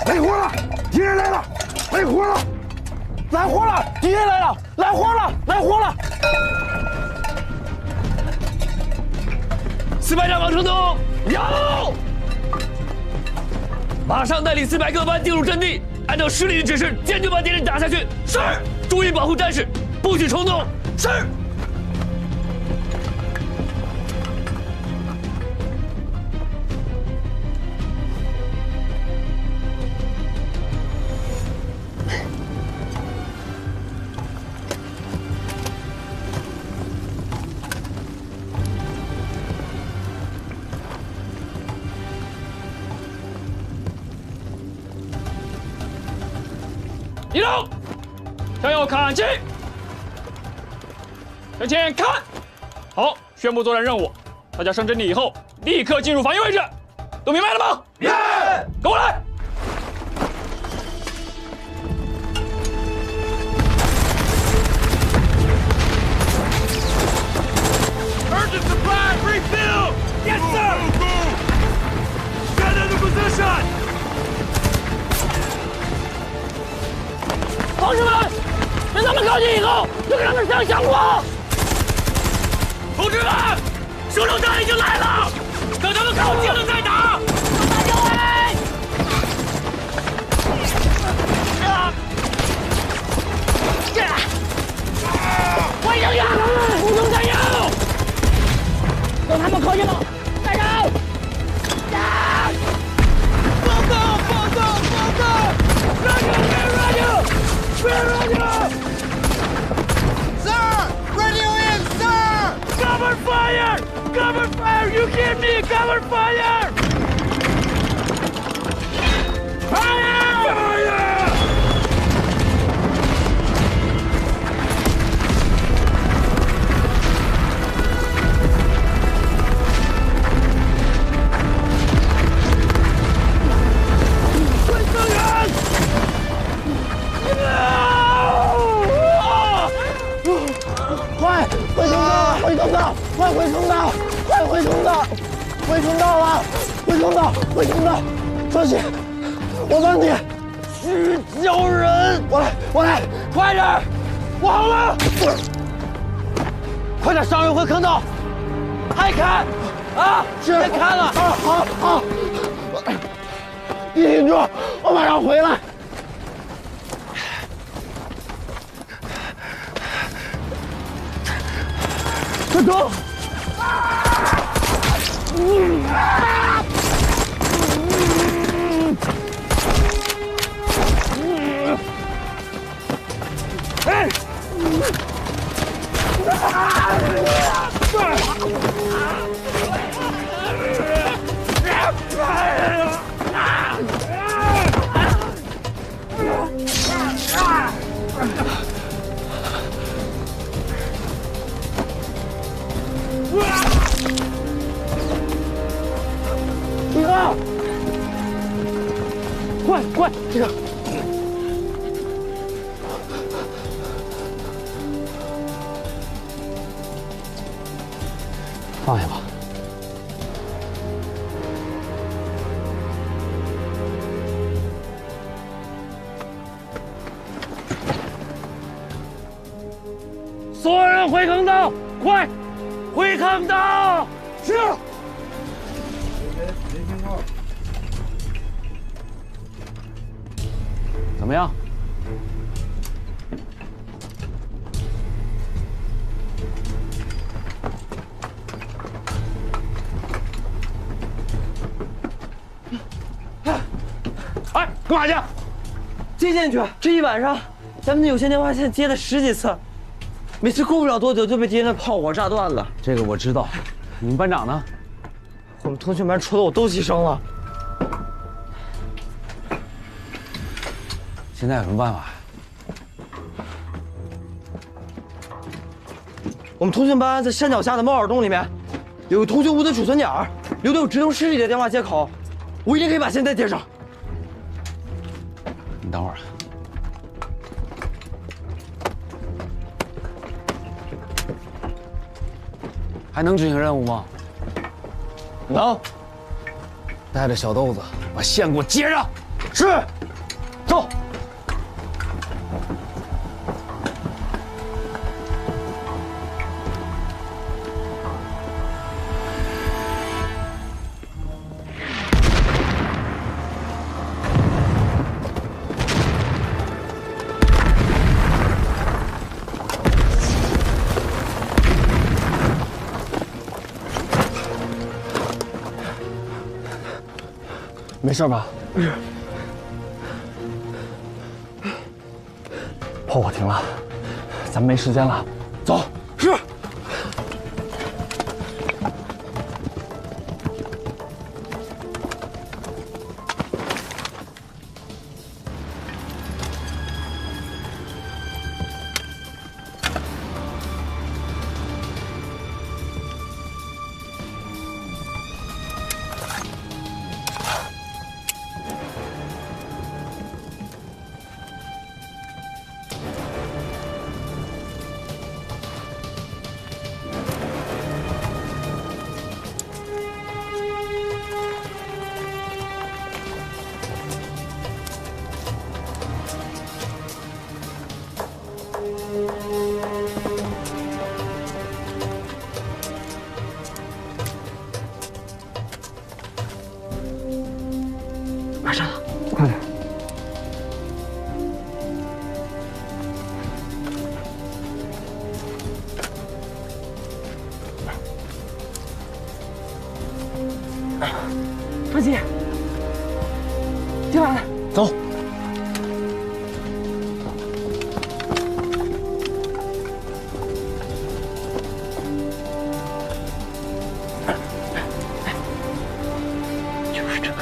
来活了！敌人来了！来活了！来活了！敌人来了！来活了！来活了！400战往成都有，马上带领400各班进入阵地，按照师里的指示，坚决把敌人打下去。是，注意保护战士，不许冲动。是。一路，向右看齐，向前看。好，宣布作战任务，大家上阵地以后，立刻进入防御位置，都明白了吗？明白。跟我来。Urgent supply refill. Yes, sir. Get into position. 同志们，等他们靠近以后，就给他们上香火。同志们，手榴弹已经来了，等他们靠近了再打。打右位！我赢呀！不用加油！等他们靠近了，再打！报告！报告！报告！radio! Where are you? Sir! Radio in, sir! Cover fire! Cover fire! You hear me? Cover fire! Fire! Fire!快回通道！快回通道！快回通道！回通道了！回通道！回通道！双喜，我帮你去救人！我来！快点！我好了！快点上人回坑道！还看啊！别看了！好！你挺住，我马上回来。快走！哎！李哥，快，这个。放下吧。所有人回坑道，快，回坑道！是。怎么样？哎，干嘛去？接线去。这一晚上，咱们的有线电话线接了10几次，没事，过不了多久就被敌人的炮火炸断了。这个我知道。你们班长呢？我们通讯班除了我都牺牲了。现在有什么办法？我们通讯班在山脚下的猫耳洞里面，有个通讯屋的储存点，留的有直通市里的电话接口，我一定可以把线再接上。你等会儿。还能执行任务吗？能。带着小豆子把线给我接上。是。走。没事吧？炮火停了，咱们没时间了，走。是。马上了，快点。双喜，进来，走。就是这个。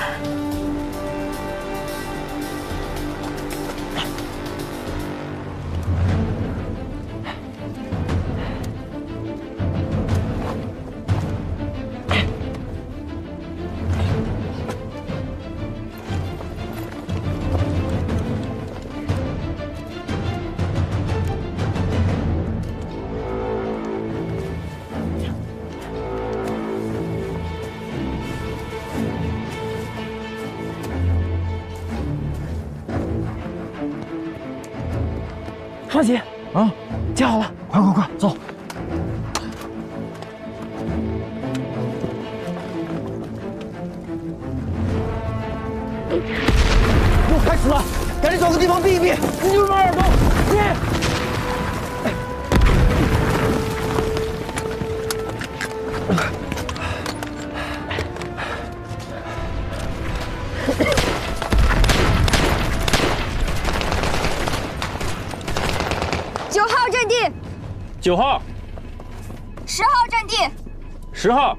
双喜啊，接好了，快快快，走！又开始了，赶紧找个地方避一避。你就是马尔东，9号阵地，9号，10号阵地，10号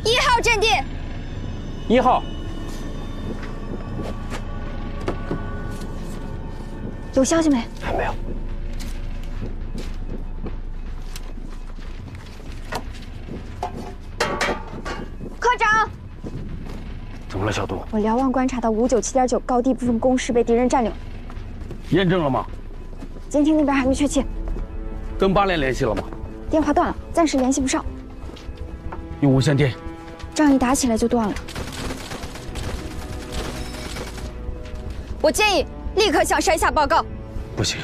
，1号阵地，1号。有消息没？还没有。科长，怎么了，小杜？我瞭望观察到597.9高地部分工事被敌人占领，验证了吗？监听那边还没确切，跟8连联系了吗？电话断了，暂时联系不上。用无线电。仗一打起来就断了。我建议立刻向山下报告。不行，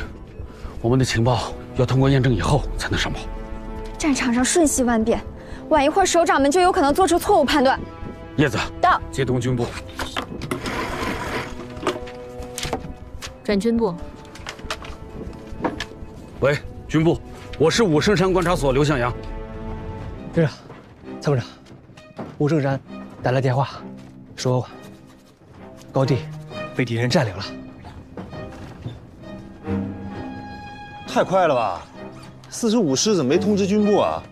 我们的情报要通过验证以后才能上报。战场上瞬息万变，晚一会儿首长们就有可能做出错误判断。叶子，到，接通军部。转军部。喂，军部，我是武圣山观察所刘向阳。队长，参谋长，吴正山打来电话，说高地被敌人占领了。太快了吧！45师怎么没通知军部啊？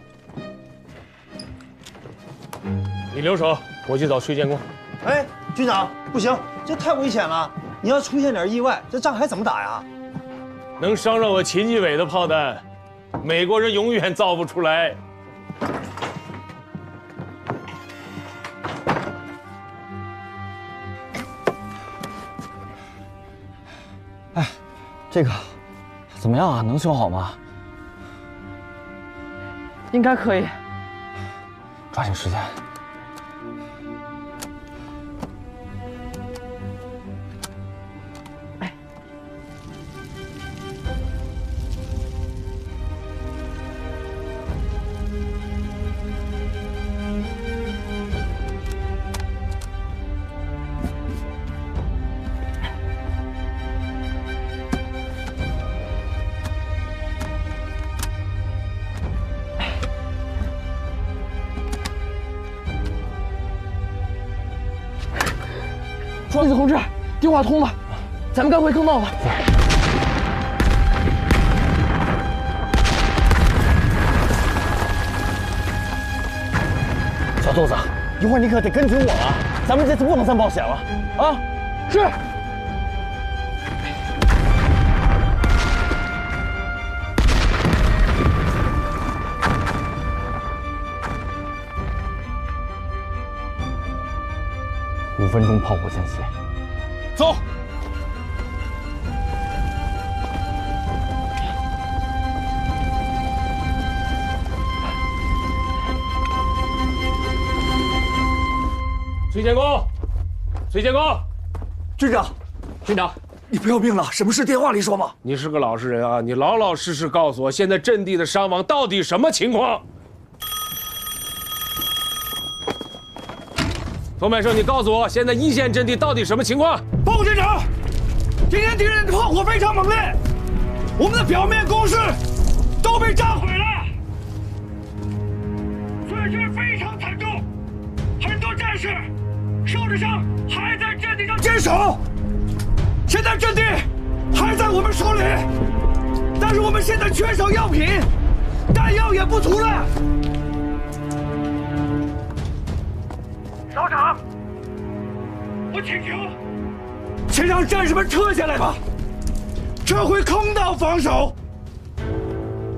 你留守，我去找崔建功。哎，军长，不行，这太危险了！你要出现点意外，这仗还怎么打呀？能伤着我秦基伟的炮弹，美国人永远造不出来。哎，这个怎么样啊？能修好吗？应该可以。抓紧时间。庄子同志，电话通了，咱们该回坑道了。小豆子，一会儿你可得跟紧我啊！咱们这次不能再冒险了啊！是。5分钟炮火间隙，走。崔建功，崔建功，军长，军长，你不要命了？什么事？电话里说吗？你是个老实人啊，你老老实实告诉我，现在阵地的伤亡到底什么情况？冯百胜，你告诉我，现在一线阵地到底什么情况？报告军长，今天敌人的炮火非常猛烈，我们的表面工事都被炸毁了，损失非常惨重，很多战士受着伤还在阵地上坚守。现在阵地还在我们手里，但是我们现在缺少药品，弹药也不足了。首长，我请求，请让战士们撤下来吧，撤回坑道防守。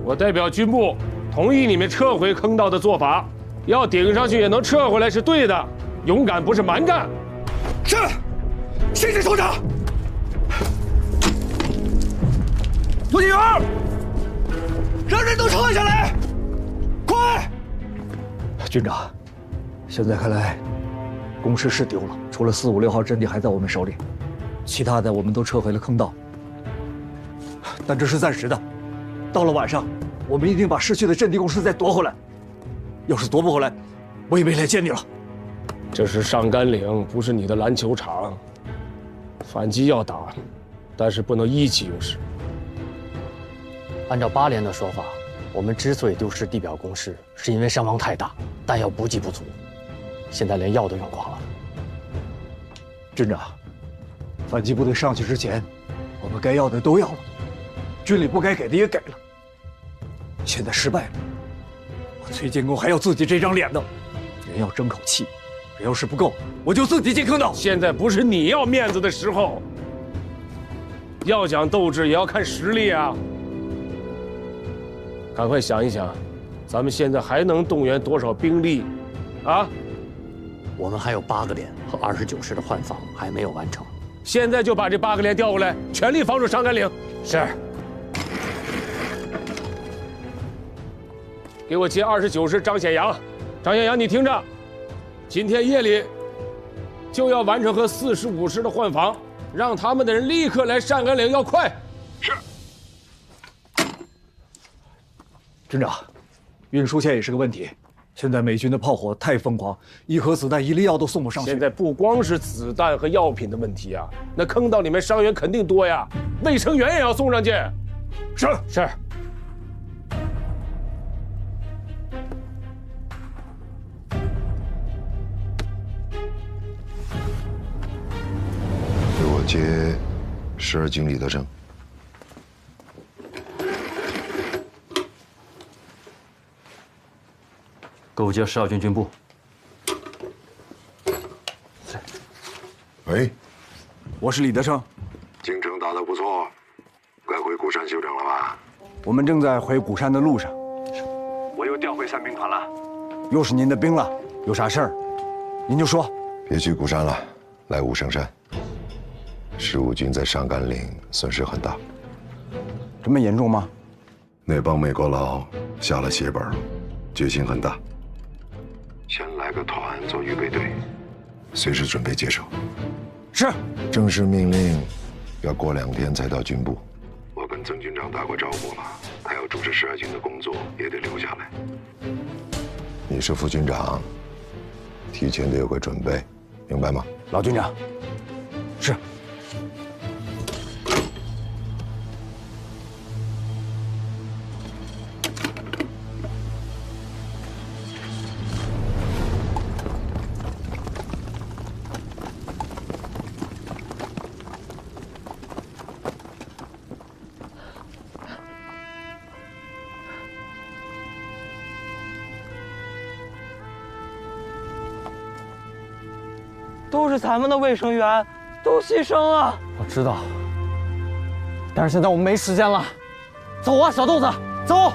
我代表军部同意你们撤回坑道的做法，要顶上去也能撤回来是对的，勇敢不是蛮干。是，谢谢首长。涂景元，让人都撤下来，快！军长，现在看来，工事是丢了，除了4、5、6号阵地还在我们手里，其他的我们都撤回了坑道。但这是暂时的，到了晚上，我们一定把失去的阵地工事再夺回来。要是夺不回来，我也没来见你了。这是上甘岭，不是你的篮球场。反击要打，但是不能意气用事。按照8连的说法，我们之所以丢失地表工事，是因为伤亡太大，弹药补给不足，现在连药都用光了。军长，反击部队上去之前，我们该要的都要了，军里不该给的也给了。现在失败了，我崔建功还要自己这张脸呢。人要争口气，人要是不够，我就自己进坑道。现在不是你要面子的时候，要讲斗志也要看实力啊！赶快想一想，咱们现在还能动员多少兵力？啊？我们还有8个连和29师的换防还没有完成，现在就把这8个连调过来，全力防守上甘岭。是。给我接29师张显阳，张显阳，你听着，今天夜里就要完成和45师的换防，让他们的人立刻来上甘岭，要快。是。军长，运输线也是个问题。现在美军的炮火太疯狂，一盒子弹、1粒药都送不上去。现在不光是子弹和药品的问题啊，那坑道里面伤员肯定多呀，卫生员也要送上去。是是。给我接12经理的证。勾结12军军部。喂，我是李德生。京城打得不错，该回鼓山休整了吧？我们正在回鼓山的路上。我又调回3兵团了。又是您的兵了，有啥事儿，您就说。别去鼓山了，来武圣山。15军在上甘岭损失很大。这么严重吗？那帮美国佬下了血本，决心很大。先来个团做预备队，随时准备接手。是。正式命令要过2天才到军部。我跟曾军长打过招呼了，他要主持12军的工作，也得留下来。你是副军长，提前得有个准备，明白吗？老军长。是。都是咱们的卫生员，都牺牲了。我知道，但是现在我们没时间了，走啊，小豆子，走。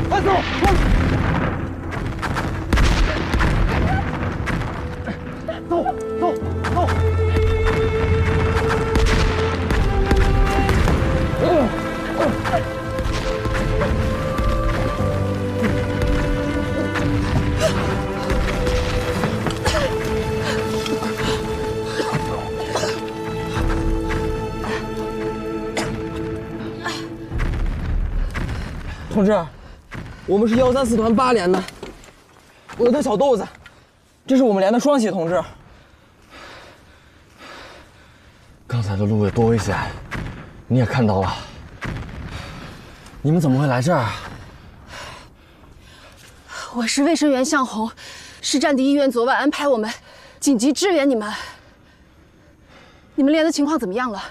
快走！走走走！同志，我们是134团8连的，我的小豆子，这是我们连的双喜同志。刚才的路有多危险，你也看到了。你们怎么会来这儿？我是卫生员向红，市战地医院昨晚安排我们紧急支援你们。你们连的情况怎么样了？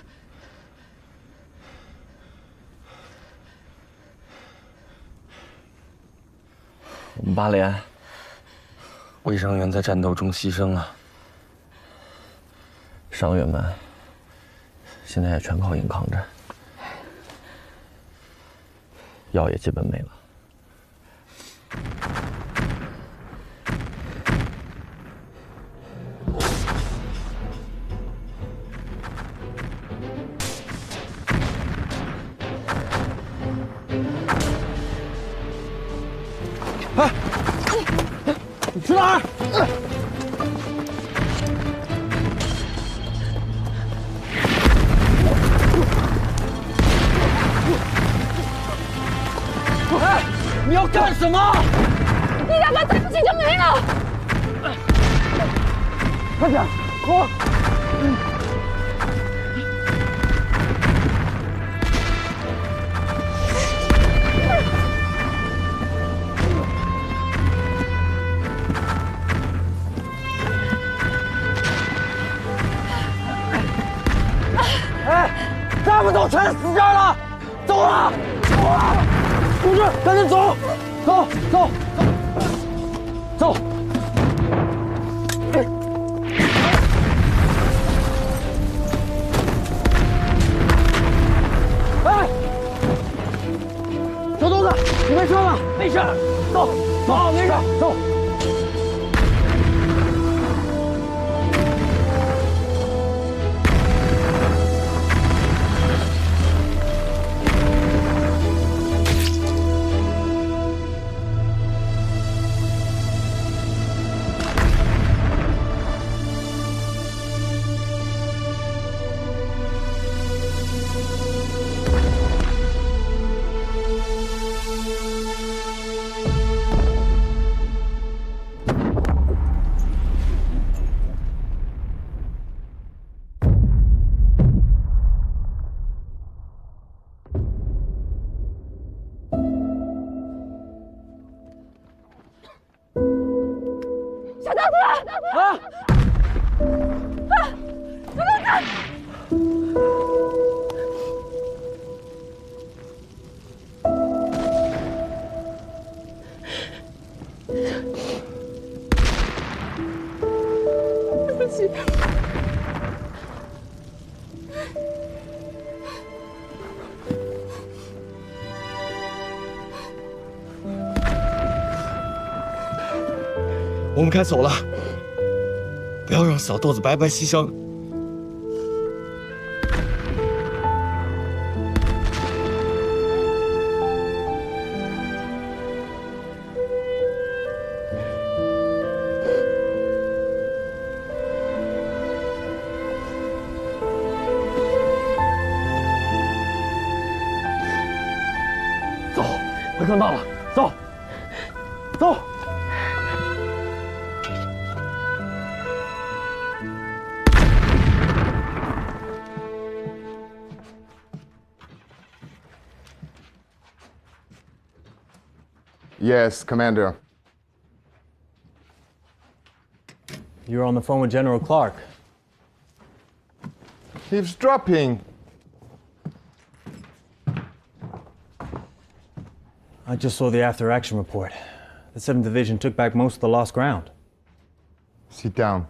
我们8连卫生员在战斗中牺牲了，伤员们现在也全靠硬扛着，药也基本没了。哎，你去哪儿？哎，你要干什么？你敢把打出去就没了。快点，快！哎，咱们都全死这儿了，走了，走了！同志，赶紧走，走走走走！哎，小豆子，你没事吧？没事，走走，没事，走。啊！对不起。我们该走了，不要让小豆子白白牺牲。走，回坑道了，走，走。Yes, Commander. You're on the phone with General Clark. Eavesdropping. I just saw the after-action report. The 7th Division took back most of the lost ground. Sit down.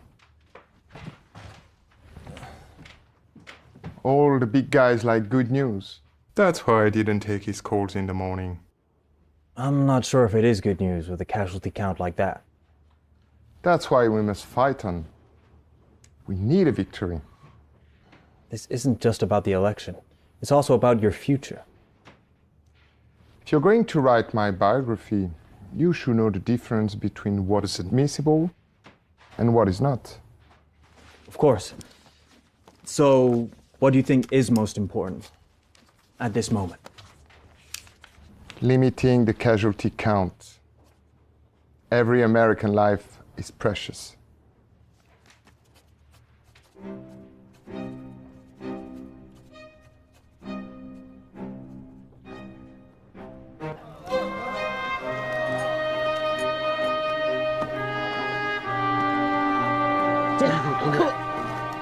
All the big guys like good news. That's why I didn't take his calls in the morning. I'm not sure if it is good news with a casualty count like that. That's why we must fight on. We need a victory. This isn't just about the election. It's also about your future. If you're going to write my biography, you should know the difference between what is admissible and what is not. Of course. So, what do you think is most important at this moment? Limiting the casualty count. Every American life is precious.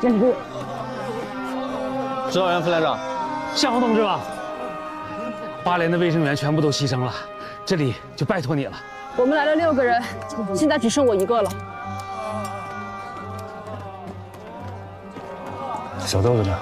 坚持住！指导员、副连长，向红同志吧，8连的卫生员全部都牺牲了，这里就拜托你了。我们来了6个人，现在只剩我一个了。小豆子呢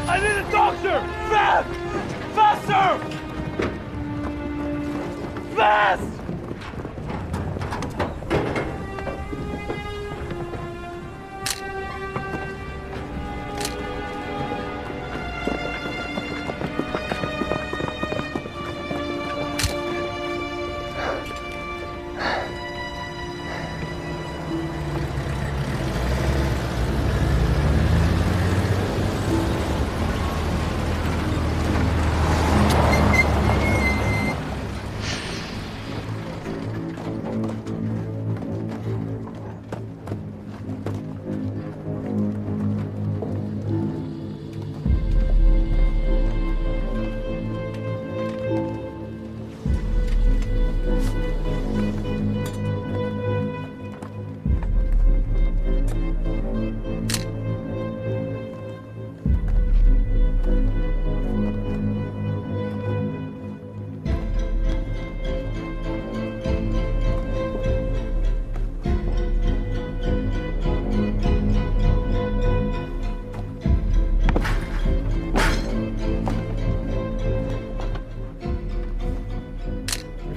？I need a doctor! Fast! Faster! Fast!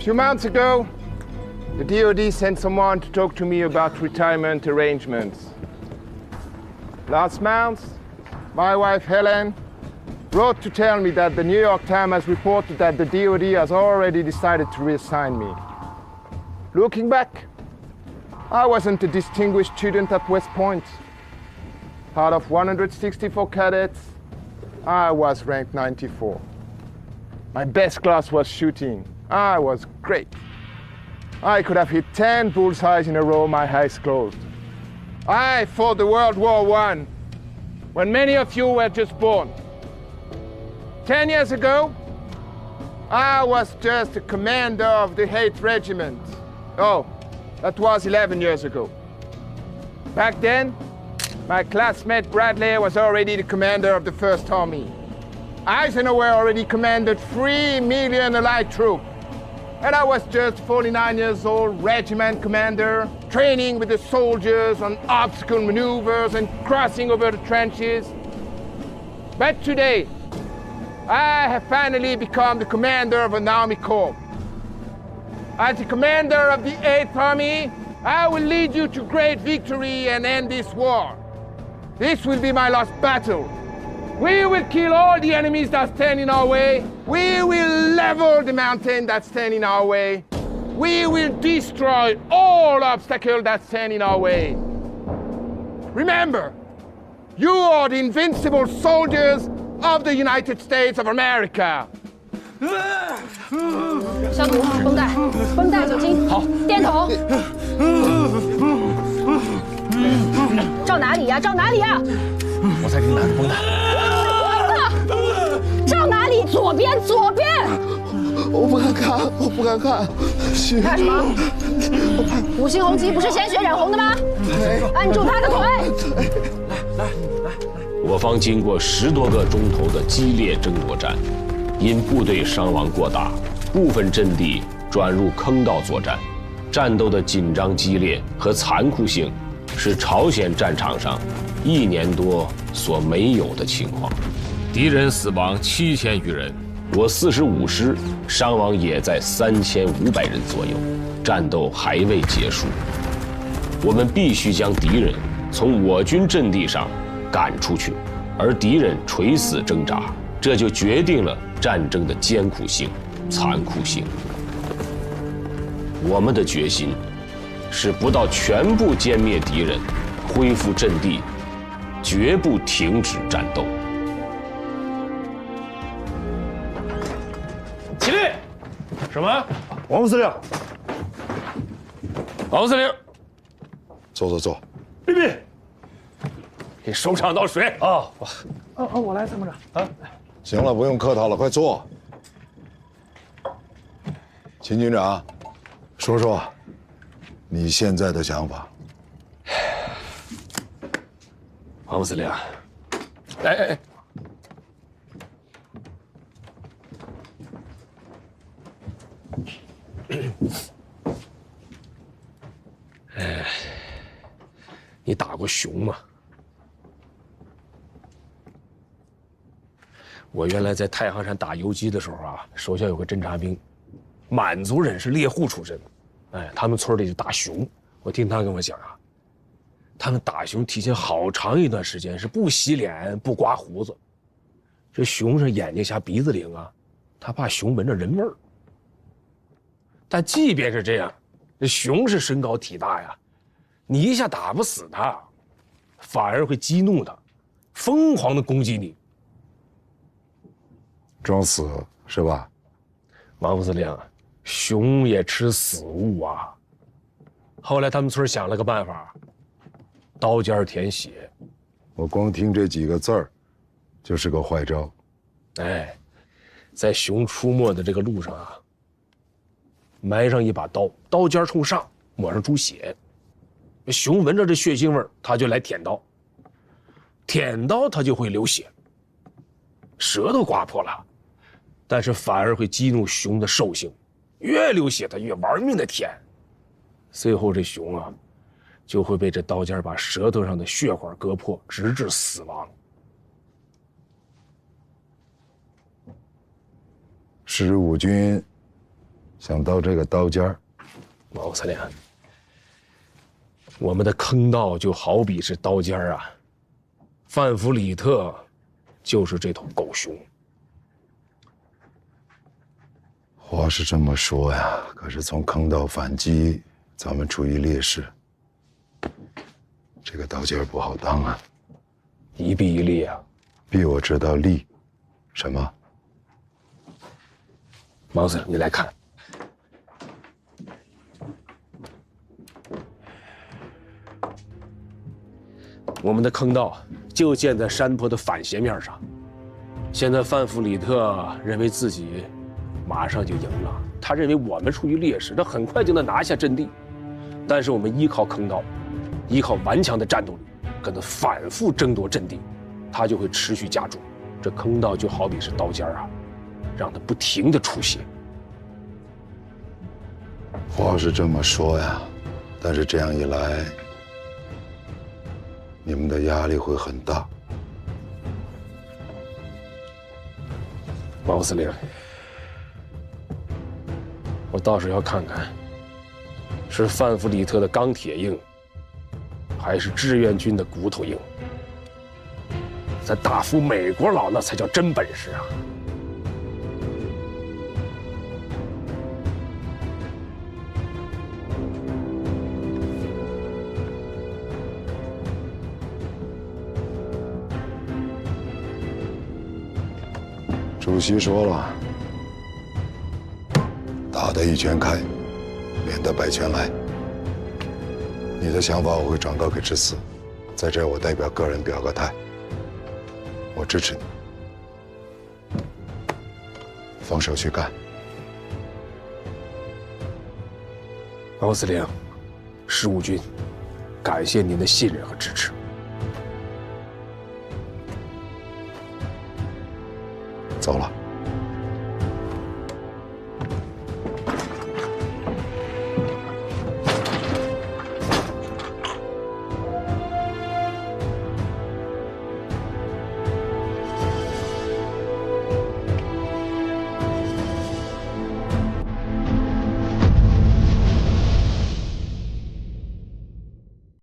few months ago, the DoD sent someone to talk to me about retirement arrangements. Last month, my wife Helen wrote to tell me that the New York Times has reported that the DoD has already decided to reassign me. Looking back, I wasn't a distinguished student at West Point. Out of 164 cadets, I was ranked 94. My best class was shooting. I was great. I could have hit 10 bullseyes in a row, my eyes closed. I fought the World War I, when many of you were just born. 10 years ago, I was just a commander of the 8th Regiment. Oh, that was 11 years ago. Back then, my classmate Bradley was already the commander of the 1st Army. Eisenhower already commanded 3 million Allied troops. And I was just 49 years old, regiment commander, training with the soldiers on obstacle maneuvers and crossing over the trenches. But today, I have finally become the commander of an army corps. As the commander of the 8th Army, I will lead you to great victory and end this war. This will be my last battle. We will kill all the enemies that stand in our way. We will level the mountain that stand in our way. We will destroy all obstacles that stand in our way. Remember, you are the invincible soldiers of the United States of America. 消毒，绷带，绷带，酒精。好，垫头。照哪里呀？照哪里呀？我再给你拿个绷带。照哪里？左边，左边。我不敢看，我不敢看。干什么？五星红旗不是鲜血染红的吗？按住他的腿。来。我方经过10多个钟头的激烈争夺战，因部队伤亡过大，部分阵地转入坑道作战。战斗的紧张激烈和残酷性，是朝鲜战场上1年多所没有的情况。敌人死亡7000余人，我45师伤亡也在3500人左右。战斗还未结束，我们必须将敌人从我军阵地上赶出去，而敌人垂死挣扎，这就决定了战争的艰苦性、残酷性。我们的决心是不到全部歼灭敌人、恢复阵地，绝不停止战斗。起立！什么？王副司令。王司令。坐。立命。给首长倒水啊！我来，参谋长。啊，行了，不用客套了，快坐。秦军长，说说你现在的想法。王副司令，哎，你打过熊吗？我原来在太行山打游击的时候啊，手下有个侦察兵，满族人，是猎户出身。哎，他们村里就打熊，我听他跟我讲啊，他们打熊提前好长一段时间是不洗脸、不刮胡子。这熊是眼睛瞎鼻子灵啊，他怕熊闻着人味儿。但即便是这样，这熊是身高体大呀，你一下打不死它，反而会激怒它，疯狂的攻击你。装死是吧？王副司令，熊也吃死物啊。后来他们村想了个办法，刀尖舔血。我光听这几个字儿，就是个坏招。哎，在熊出没的这个路上啊，埋上一把刀，刀尖冲上，抹上猪血。熊闻着这血腥味儿，它就来舔刀，舔刀它就会流血，舌头刮破了。但是反而会激怒熊的兽性，越流血它越玩命的舔，最后这熊啊，就会被这刀尖把舌头上的血管割破，直至死亡。15军想到这个刀尖儿。毛司令，我们的坑道就好比是刀尖儿啊，范弗里特就是这头狗熊。话是这么说呀，可是从坑道反击，咱们处于劣势。这个刀尖儿不好当啊。一臂一力啊。臂我知道，力什么？毛司令，你来看。我们的坑道就建在山坡的反斜面上。现在范弗里特认为自己马上就赢了，他认为我们处于劣势，他很快就能拿下阵地。但是我们依靠坑道，依靠顽强的战斗力，跟他反复争夺阵地，他就会持续加重。这坑道就好比是刀尖啊，让他不停地出血。话是这么说呀，但是这样一来，你们的压力会很大。毛司令，我倒是要看看，是范弗里特的钢铁硬，还是志愿军的骨头硬。咱打服美国佬，那才叫真本事啊！主席说了，打得一拳开，免得百拳来。你的想法我会转告给之四，在这儿我代表个人表个态，我支持你，放手去干。毛司令，十五军，感谢您的信任和支持。走了。